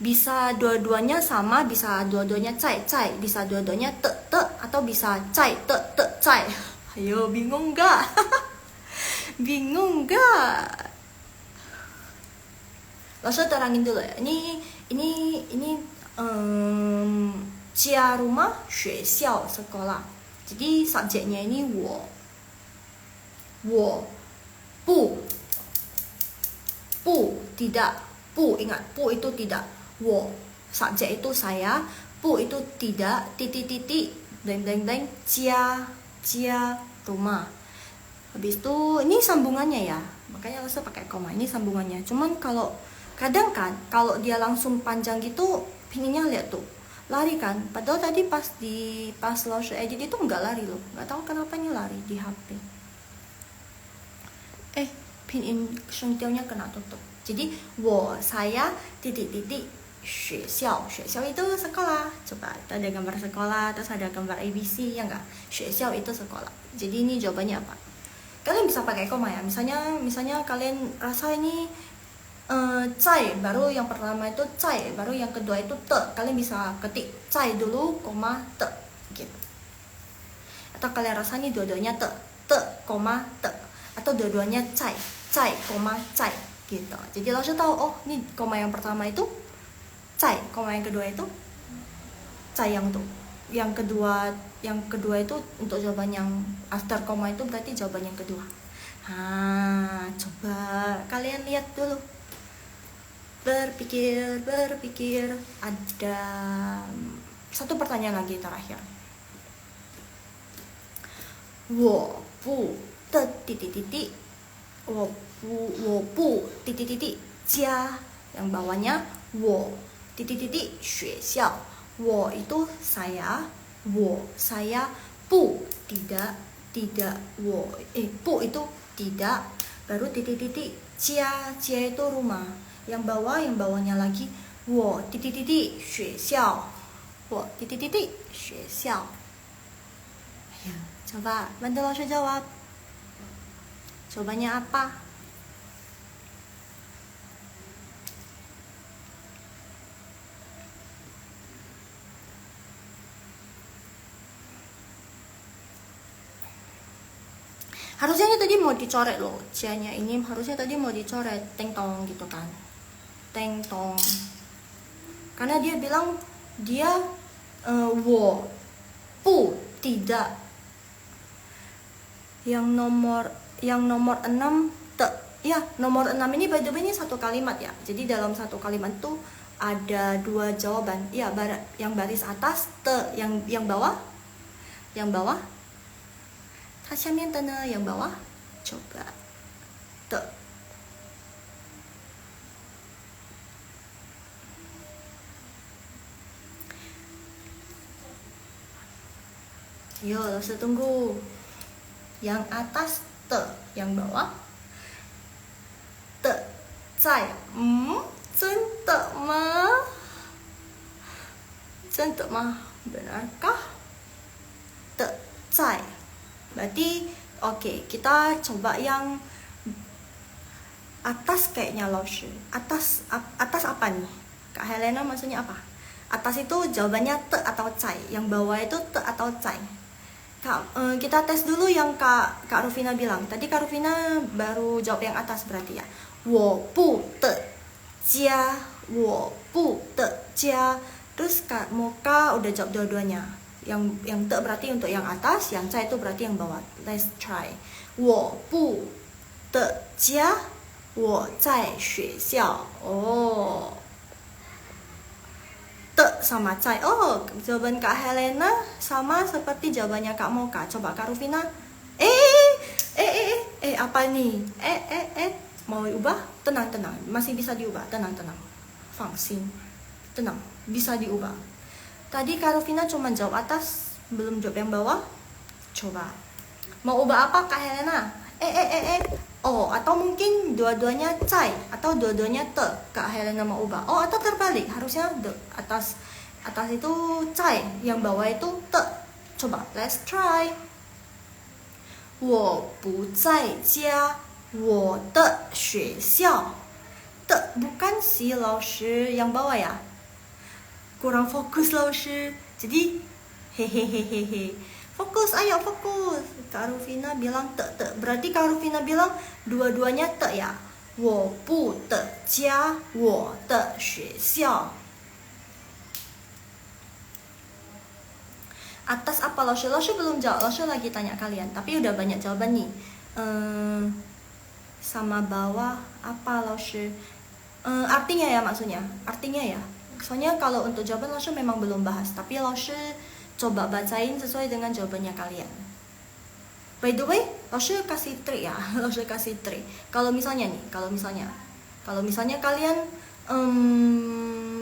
Bisa dua-duanya sama, bisa dua-duanya 在， bisa dua-duanya 的， atau bisa 在， 在。 Ayo, bingung gak? Bingung gak? 老师 terangin dulu ya. Ini jia rumah, 学校 sekolah. Jadi subjeknya ini 我 不 tidak, 不 ingat, 不 itu tidak, 我 subjek itu saya, 不 itu tidak, titik-titik, blank, jia rumah. Habis itu ini sambungannya ya, makanya saya pakai koma, ini sambungannya. Cuman kalau kadang kan kalau dia langsung panjang gitu, pinginnya lihat tuh lari kan, padahal tadi pas launch edit itu nggak lari loh, nggak tahu kenapa ini lari di HP. Pin sentilnya kena tutup. Jadi saya titik-titik 学校itu sekolah. Coba ada gambar sekolah, terus ada gambar ABC ya enggak? 学校 itu sekolah. Jadi ini jawabannya apa? Kalian bisa pakai koma ya. Misalnya kalian rasa ini 在 baru yang pertama itu 在, baru yang kedua itu 的. Kalian bisa ketik 在 dulu, koma 的 gitu. Atau kalian rasa ini dua-duanya 的, koma 的. Atau dua-duanya 在, koma 在 gitu. Jadi langsung tahu, oh ini koma yang pertama itu 在, koma yang kedua itu 在 yang tuh. Yang kedua itu untuk jawaban yang after koma itu berarti jawaban yang kedua. Coba kalian lihat dulu. Berpikir. Ada satu pertanyaan lagi terakhir. 我不的titik-titik, 我不titik-titik 家, yang bawahnya 我titik-titik 学校, 我 itu saya, saya, 不 tidak, 我 不 itu tidak, baru titik-titik 家itu rumah, yang bawahnya lagi 我 titik-titik 学校, 我 titik-titik 学校. Ayo, coba bantu langsung jawab. Jawabannya apa? Harusnya tadi mau dicoret loh, C-nya ini harusnya tadi mau dicoret, teng tong gitu kan, teng tong. Karena dia bilang dia 我不 tidak. Yang nomor 6 ya, nomor 6 ini by the way ini satu kalimat ya. Jadi dalam satu kalimat tuh ada dua jawaban. Ya, yang baris atas yang bawah. Yang bawah. Coba. Yo, langsung tunggu. Yang atas yang bawah 在 真的吗? Benarkah? 在 berarti oke, kita coba yang atas kayaknya Laoshi. Atas apa nih? Kak Helena maksudnya apa? Atas itu jawabannya 的 atau 在, yang bawah itu 的 atau 在. Kita tes dulu yang Kak Rufina bilang. Tadi Kak Rufina baru jawab yang atas berarti ya. 我不的家, 我不的家. Terus Kak Moka udah jawab dua-duanya. Yang 的 berarti untuk yang atas, yang 在 itu berarti yang bawah. Let's try. 我不的家, 我在学校. Oh. 的 sama 在. Oh, jawaban Kak Helena sama seperti jawabannya Kak Moka. Coba Kak Rufina. Apa nih? Mau diubah? Tenang. Masih bisa diubah. Tenang. Fangsin. Tenang. Bisa diubah. Tadi Kak Rufina cuma jawab atas, belum jawab yang bawah. Coba. Mau ubah apa Kak Helena? Oh, atau mungkin dua-duanya cai atau dua-duanya te. Kak Helena mau ubah. Oh, atau terbalik. Harusnya atas itu cai, yang bawah itu te. Coba, let's try. 我不在家，我的学校。的 bukan si 老师 yang bawah ya. Kurang fokus 老师. Jadi hehehehe. Fokus, ayo fokus. Kak Rufina bilang te. Berarti Kak Rufina bilang dua-duanya te ya. 我不的家，我的学校。Atas apa Laushe? Laushe belum jawab. Laushe lagi tanya kalian. Tapi udah banyak jawaban nih. Sama bawah apa Laushe? Artinya ya maksudnya. Artinya ya. Soalnya kalau untuk jawaban Laushe memang belum bahas. Tapi Laushe coba bacain sesuai dengan jawabannya kalian. By the way, Laushe kasih trik ya. Laushe kasih trik. Kalau misalnya kalian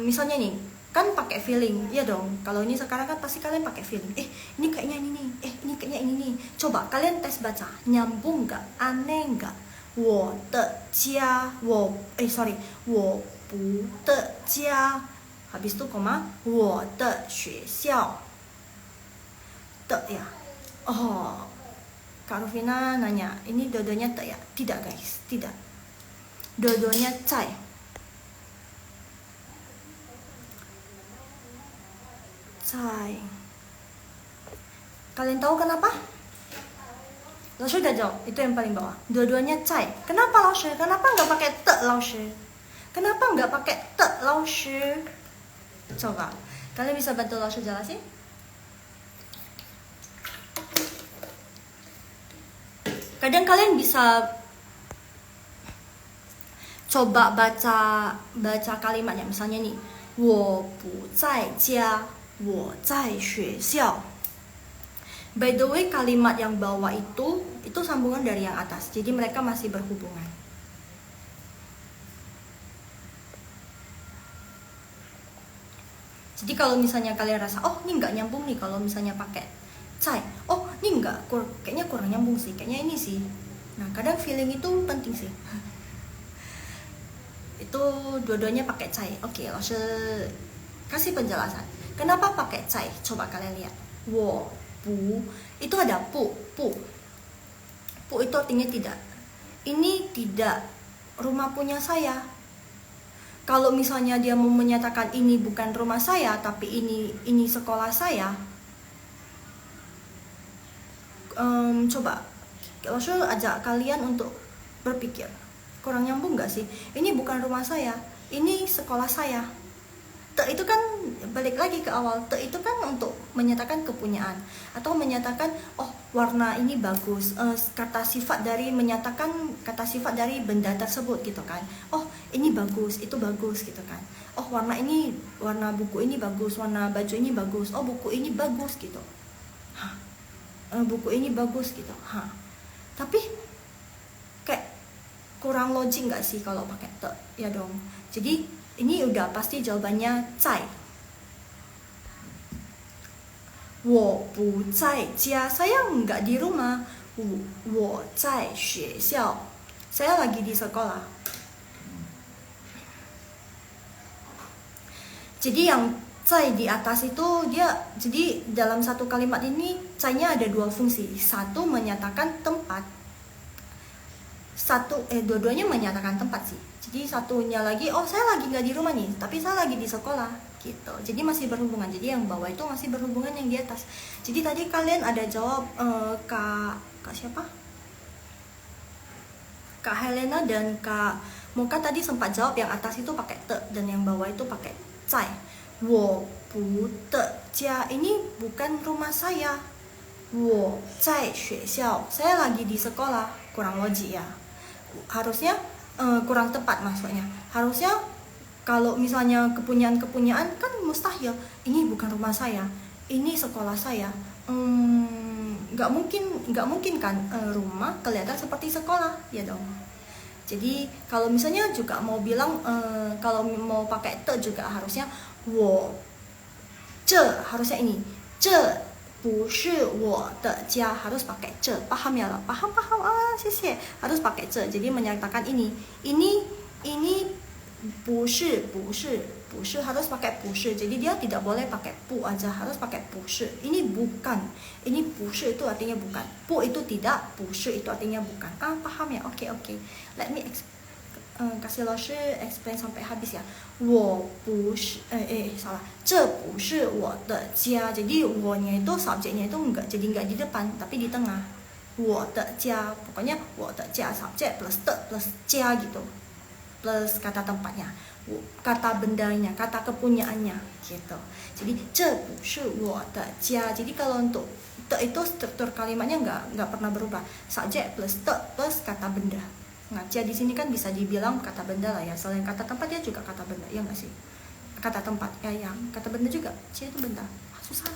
misalnya nih, kan pakai feeling, iya dong. Kalau ini sekarang kan pasti kalian pakai feeling. Ini kayaknya ini nih. Ini kayaknya ini nih. Coba kalian tes baca, nyambung nggak? Aneh nggak? 我的家，我不的家。Habis itu koma 我的学校。的ya. Oh, Kak Rufina nanya, ini dua-duanya te ya? Tidak guys, tidak. Dua-duanya cai. Cai. Kalian tahu kenapa? Laushe udah jawab, itu yang paling bawah. Dua-duanya cai. Kenapa Laushe? Kenapa nggak pakai te Laushe? Kenapa nggak pakai te Laushe? Coba, kalian bisa bantu Laushe jelasin? Kadang kalian bisa coba baca kalimatnya. Misalnya nih, 我不在家，我在学校。By the way, kalimat yang bawah itu sambungan dari yang atas. Jadi mereka masih berhubungan. Jadi kalau misalnya kalian rasa, oh ini nggak nyambung nih kalau misalnya pakai cai. Oh ini kayaknya kurang nyambung sih. Kayaknya ini sih. Nah kadang feeling itu penting sih. Itu dua-duanya pakai cai. Oke, Laushe kasih penjelasan. Kenapa pakai cai? Coba kalian lihat. 我不 itu ada pu itu artinya tidak. Ini tidak rumah punya saya. Kalau misalnya dia mau menyatakan ini bukan rumah saya tapi ini sekolah saya, coba Laushe ajak kalian untuk berpikir, kurang nyambung gak sih? Ini bukan rumah saya, ini sekolah saya. Te itu kan balik lagi ke awal. Te itu kan untuk menyatakan kepunyaan atau menyatakan oh warna ini bagus, kata sifat dari menyatakan kata sifat dari benda tersebut gitu kan. Oh ini bagus, itu bagus gitu kan. Oh warna buku ini bagus, warna baju ini bagus. Oh buku ini bagus gitu. Buku ini bagus gitu. Tapi kayak kurang logik nggak sih kalau pakai te? Ya dong. Jadi ini udah pasti jawabannya cai. 我不在家, saya nggak di rumah. 我在学校, saya lagi di sekolah. Jadi yang cai di atas itu jadi dalam satu kalimat ini cai-nya ada dua fungsi. Satu menyatakan tempat. Dua-duanya menyatakan tempat sih. Jadi satunya lagi, oh saya lagi nggak di rumah nih, tapi saya lagi di sekolah gitu. Jadi masih berhubungan. Jadi yang bawah itu masih berhubungan yang di atas. Jadi tadi kalian ada jawab Kak siapa? Kak Helena dan Kak Moka tadi sempat jawab yang atas itu pakai te dan yang bawah itu pakai cai. 我不的家, ini bukan rumah saya. 我在学校, saya lagi di sekolah. Kurang logik ya. Harusnya kurang tepat maksudnya. Harusnya kalau misalnya kepunyaan kan mustahil. Ini bukan rumah saya, ini sekolah saya. Nggak mungkin kan rumah kelihatan seperti sekolah ya dong. Jadi kalau misalnya juga mau bilang kalau mau pakai te juga harusnya 我 harusnya ini. 这不是我的家 harus pakai 这 paham ya lah, paham ah, 谢谢 harus pakai 这 jadi menyatakan ini 不是 harus pakai 不是 jadi dia tidak boleh pakai 不 aja harus pakai 不是 ini bukan, ini 不是 itu artinya bukan, 不 itu tidak, 不是 itu artinya bukan paham ya, oke. Let me kasih 老师 explain sampai habis ya. 我不是salah, 这不是我的家 jadi 我nya itu subjeknya itu jadi enggak di depan tapi di tengah. 我的家 pokoknya 我的家 subjek plus 的 plus 家 gitu plus kata tempatnya, kata bendanya, kata kepunyaannya gitu. Jadi 这不是我的家 jadi kalau untuk 的 itu struktur kalimatnya nggak pernah berubah, subjek plus 的 plus kata benda. Nah, cia di sini kan bisa dibilang kata benda lah ya. Selain kata tempat dia juga kata benda, ya nggak sih? Kata tempat ya, yang kata benda juga. Cia itu benda. Susah.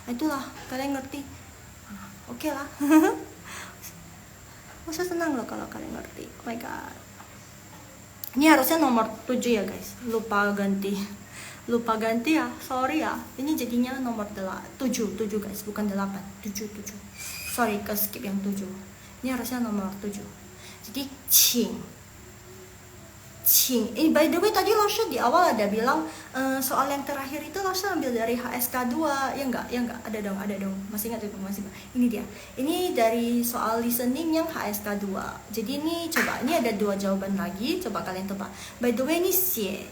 Nah, itulah kalian ngerti. Oke lah. Masa senang loh kalau kalian ngerti. Oh my god. Ini harusnya nomor 7 ya guys. Lupa ganti ya. Sorry ya. Ini jadinya nomor 7 guys, bukan 8. 7. Sorry ke skip yang 7. Ini harusnya nomor 7. Jadi 请 by the way tadi Lausha di awal ada bilang soal yang terakhir itu Lausha ambil dari HSK 2 ya enggak ada dong masih ingat ini dia, ini dari soal listening yang HSK 2. Jadi ini coba, ini ada 2 jawaban lagi, coba kalian tebak. By the way ini 写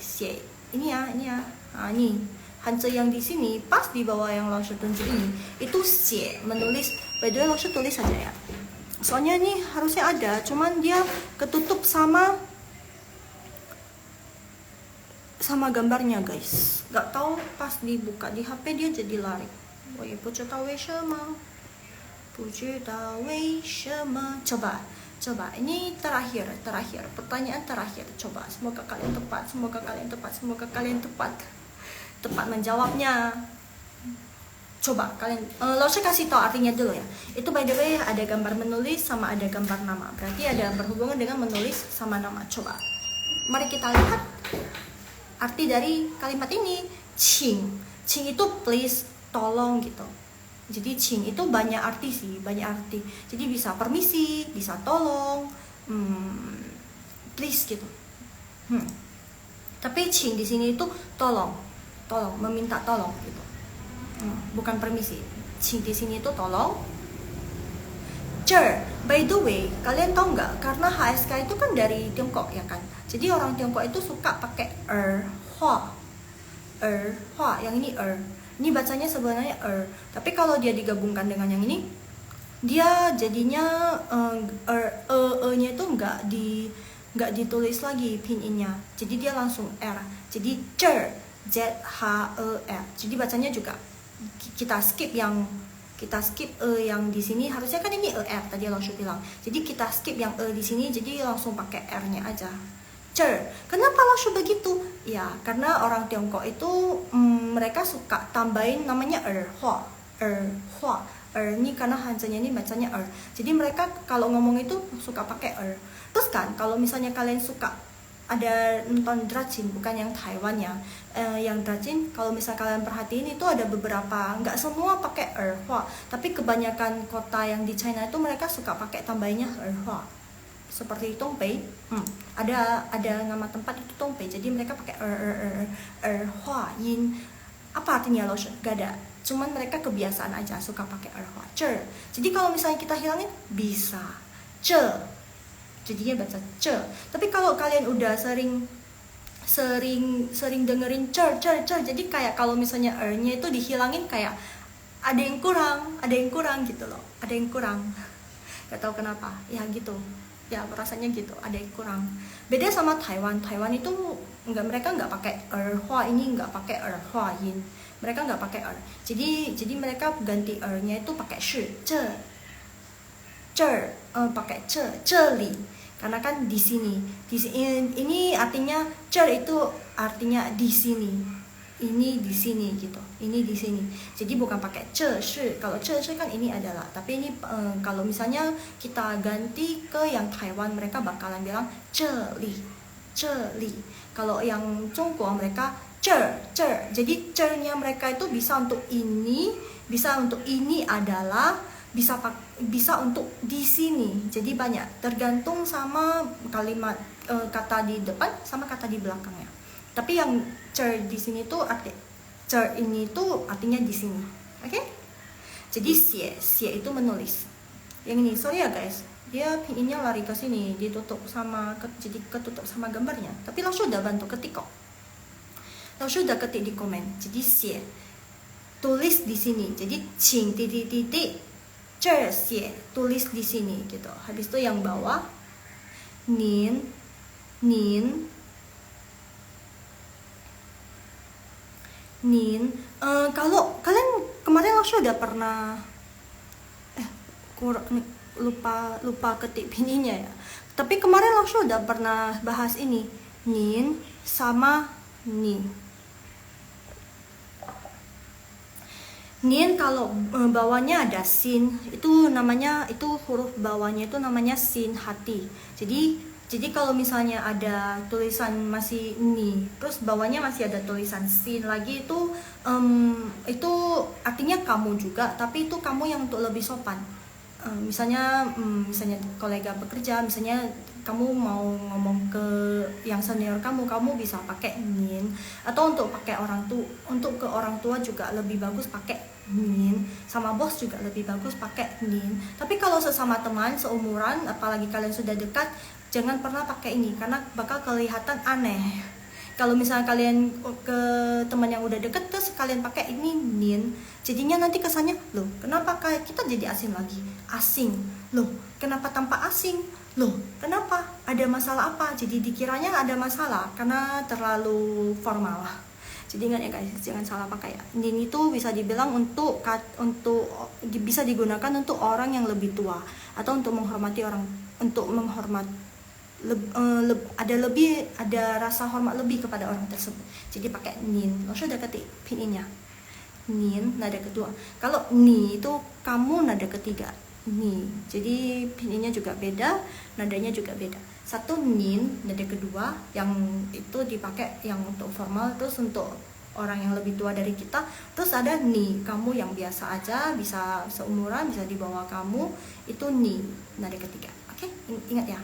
ini ya ini Hanze yang di sini pas di bawah yang Lausha tunjuk ini itu 写 menulis. By the way Lausha tulis saja ya, soalnya ini harusnya ada, cuman dia ketutup sama gambarnya guys. Gak tahu pas dibuka di HP dia jadi lari. Woi, coba ini terakhir pertanyaan terakhir. Coba semoga kalian tepat menjawabnya. Coba kalian Lausha kasih tahu artinya dulu ya. Itu by the way ada gambar menulis sama ada gambar nama. Berarti ada berhubungan dengan menulis sama nama. Coba mari kita lihat arti dari kalimat ini. 请 itu please, tolong gitu. Jadi 请 itu banyak arti sih, jadi bisa permisi, bisa tolong, please gitu. Tapi 请 di sini itu tolong, meminta tolong gitu. Bukan permisi. 请 di sini itu tolong. 这 by the way kalian tahu nggak, karena HSK itu kan dari Tiongkok ya kan, jadi orang Tiongkok itu suka pakai hua, yang ini ini bacanya sebenarnya tapi kalau dia digabungkan dengan yang ini dia jadinya nya itu nggak ditulis lagi pinyin-nya, jadi dia langsung jadi Z-H-E-R, jadi bacanya juga kita skip yang di sini, harusnya kan ini er tadi Lausha bilang. Jadi kita skip yang di sini, jadi langsung pakai r-nya aja. Kenapa Lausha begitu? Ya, karena orang Tiongkok itu mereka suka tambahin namanya hua. Ini karena Hanzanya ini bacanya Jadi mereka kalau ngomong itu suka pakai Terus kan kalau misalnya kalian suka ada nonton Dracin, bukan yang Taiwan ya, yang Dracin kalau misal kalian perhatiin itu ada beberapa, nggak semua pakai erhua, tapi kebanyakan kota yang di China itu mereka suka pakai tambahnya erhua, seperti Tongpei. Ada nama tempat itu Tongpei, jadi mereka pakai erhua yin. Apa artinya Lausha? Gak ada, cuman mereka kebiasaan aja suka pakai erhua. Jadi kalau misalnya kita hilangin bisa jadinya baca ce. Tapi kalau kalian udah sering dengerin jadi kayak kalau misalnya nya itu dihilangin kayak ada yang kurang gitu loh, ada yang kurang, gak tahu kenapa ya gitu ya, rasanya gitu, ada yang kurang. Beda sama Taiwan itu mereka nggak pakai hua, ini nggak pakai hua yin, mereka nggak pakai jadi mereka ganti nya itu pakai shi pakai li, karena kan di sini ini artinya itu artinya di sini, ini di sini gitu, ini di sini, jadi bukan pakai shi. Kalau shi kan ini adalah, tapi ini kalau misalnya kita ganti ke yang Taiwan mereka bakalan bilang li. Kalau yang Jongguo mereka Jadi nya mereka itu bisa untuk ini, bisa untuk ini adalah, bisa untuk di sini. Jadi banyak, tergantung sama kalimat kata di depan sama kata di belakangnya. Tapi yang di sini tuh ini tuh artinya di sini. Oke? Jadi xie itu menulis. Yang ini, sorry ya guys, dia pinginnya lari ke sini, ditutup sama jadi ketutup sama gambarnya. Tapi lo sudah bantu ketik kok. Lo sudah ketik di komen. Jadi xie tulis di sini. Jadi qing titik xie tulis di sini gitu. Habis itu yang bawah nin kalau kalian kemarin lo sudah pernah lupa ketik pinginnya ya. Tapi kemarin lo sudah pernah bahas ini, nin sama ni. Nin kalau bawahnya ada sin, itu namanya, itu huruf bawahnya itu namanya sin hati. Jadi kalau misalnya ada tulisan masih ni, terus bawahnya masih ada tulisan sin lagi, itu artinya kamu juga, tapi itu kamu yang untuk lebih sopan. Misalnya kolega bekerja, misalnya kamu mau ngomong ke yang senior kamu bisa pakai nin. Atau untuk pakai untuk ke orang tua juga lebih bagus pakai nin. Sama bos juga lebih bagus pakai nin. Tapi kalau sesama teman seumuran, apalagi kalian sudah dekat, jangan pernah pakai ini karena bakal kelihatan aneh. Kalau misalnya kalian ke teman yang udah deket terus kalian pakai ini nin, jadinya nanti kesannya, loh kenapa kayak kita jadi asing lagi? Asing. Loh kenapa tanpa asing? Loh kenapa? Ada masalah apa? Jadi dikiranya ada masalah karena terlalu formal. Jadi ingat ya guys, jangan salah pakai ya. Nin itu bisa dibilang bisa digunakan untuk orang yang lebih tua atau untuk menghormati orang, ada rasa hormat lebih kepada orang tersebut. Jadi pakai nin. Lo sudah ketik pinginnya. Nin nada kedua. Kalau ni itu kamu nada ketiga. Ni. Jadi pinginnya juga beda, nadanya juga beda. Satu nin nada kedua, yang itu dipakai yang untuk formal, terus untuk orang yang lebih tua dari kita. Terus ada ni, kamu yang biasa aja, bisa seumuran, bisa di bawah kamu, itu ni nada ketiga. Oke? Ingat ya.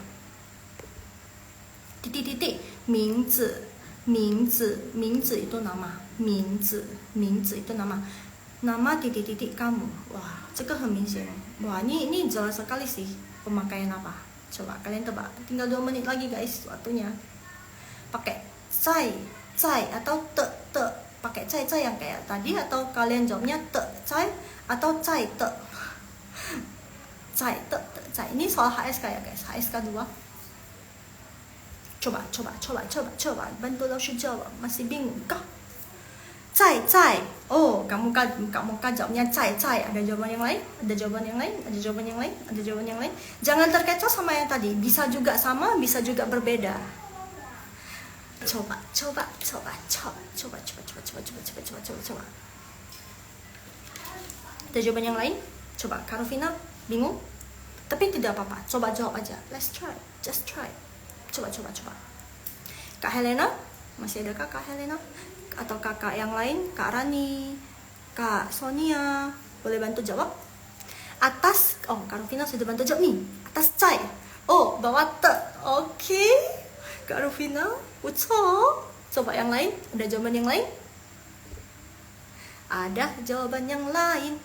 Titik名字itu nama, 名字itu nama titik kamu. Wah, 这个很明显。Wah, ini jelas sekali sih pemakaian apa. Coba kalian tebak. Tinggal 2 menit lagi guys waktunya. Pakai cai atau te. Pakai cai yang kayak tadi, atau kalian jawabnya te cai atau cai te. Cai. Ini soal HSK ya guys, HSK 2. Coba, bantu langsung jawab. Masih bingung kah? Cai. Oh, kamu kan jawabnya cai. Ada jawaban yang lain? Ada jawaban yang lain? Jangan terkecoh sama yang tadi. Bisa juga sama, bisa juga berbeda. Coba. Ada jawaban yang lain? Coba, Karofina bingung? Tapi tidak apa-apa. Coba jawab aja. Let's try. Just try. Coba. Kak Helena, masih ada Kak Helena? Atau kakak yang lain, Kak Rani, Kak Sonia, boleh bantu jawab? Atas, Kak Rufina sudah bantu jawab nih. Atas cai. Oh, bawah te. Oke. Kak Rufina, coba yang lain, ada jawaban yang lain? Ada jawaban yang lain.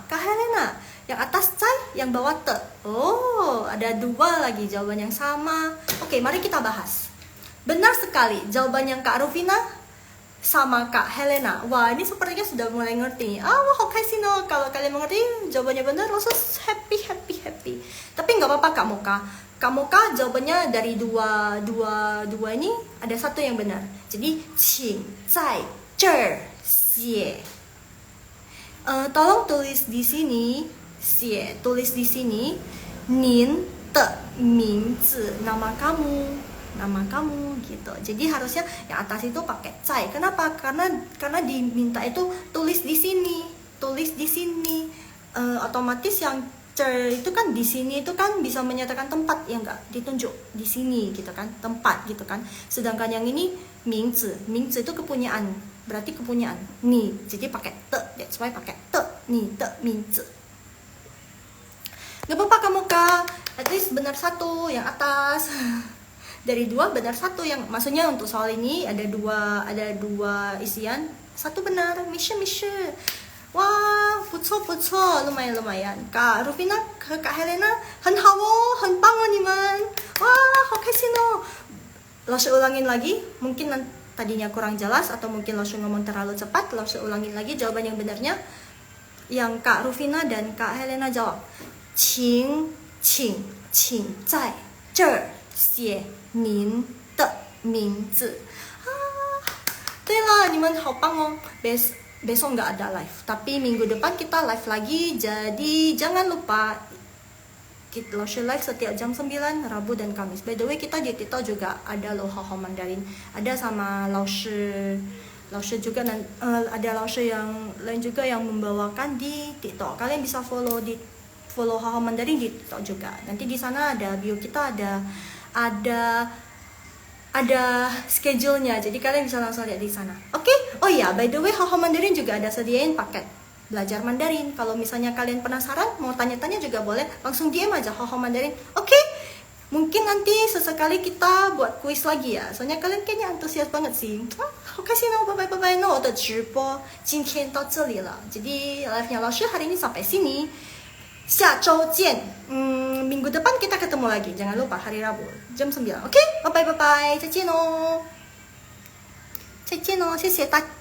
Kak Helena, yang atas cai, yang bawah te. Oh, ada 2 lagi jawaban yang sama. Oke, mari kita bahas. Benar sekali jawaban yang Kak Rufina sama Kak Helena. Wah, ini sepertinya sudah mulai ngerti. Wah, oke sih no. Kalau kalian mengerti jawabannya benar, langsung happy. Tapi nggak apa-apa Kak Moka. Kak Moka jawabannya dari dua ini ada 1 yang benar. Jadi qing zai zhe xie. Tolong tulis di sini xie, tulis di sini nin de mingzi, nama kamu gitu. Jadi harusnya yang atas itu pakai cai. Kenapa? Karena diminta itu tulis di sini. Otomatis yang itu kan di sini itu kan bisa menyatakan tempat ya enggak, ditunjuk di sini gitu kan, tempat gitu kan. Sedangkan yang ini mingzi itu kepunyaan, berarti kepunyaan. Ni, jadi pakai te, that's why pakai te, ni de mingzi. Gak apa-apa kamu kak, at least benar satu yang atas. Dari 2 benar 1 yang maksudnya untuk soal ini ada dua isian, 1 benar, mission. Wah, 不错 lumayan. Kak Rufina, Kak Helena, 很好哦，很棒哦你们，哇，好开心哦。老师 ulangin lagi, mungkin tadinya kurang jelas atau mungkin老师 ngomong terlalu cepat, 老师 ulangin lagi jawaban yang benarnya. Yang Kak Rufina dan Kak Helena jawab, 请在这儿写您的名字。对了，你们好棒哦。Besok nggak ada live, tapi minggu depan kita live lagi. Jadi jangan lupa kita live setiap jam 9 Rabu dan Kamis. By the way, kita di TikTok juga ada loh Haho Mandarin. Ada sama Laoshi juga, ada Laoshi yang lain juga yang membawakan di TikTok. Kalian bisa follow Haho Mandarin di TikTok juga. Nanti di sana ada bio kita, ada schedule-nya, jadi kalian bisa langsung lihat di sana. Oke? Oh iya, by the way, Haho Mandarin juga ada sediain paket belajar Mandarin. Kalau misalnya kalian penasaran, mau tanya-tanya juga boleh, langsung DM aja Haho Mandarin. Oke? Mungkin nanti sesekali kita buat kuis lagi ya. Soalnya kalian kayaknya antusias banget sih. Hao开心哦，拜拜。那我的直播今天到这里了。Jadi live-nya 老师 hari ini sampai sini. 下周见. Minggu depan kita ketemu lagi. Jangan lupa hari Rabu jam 9. Oke? Bye bye. 再见哦。谢谢大家。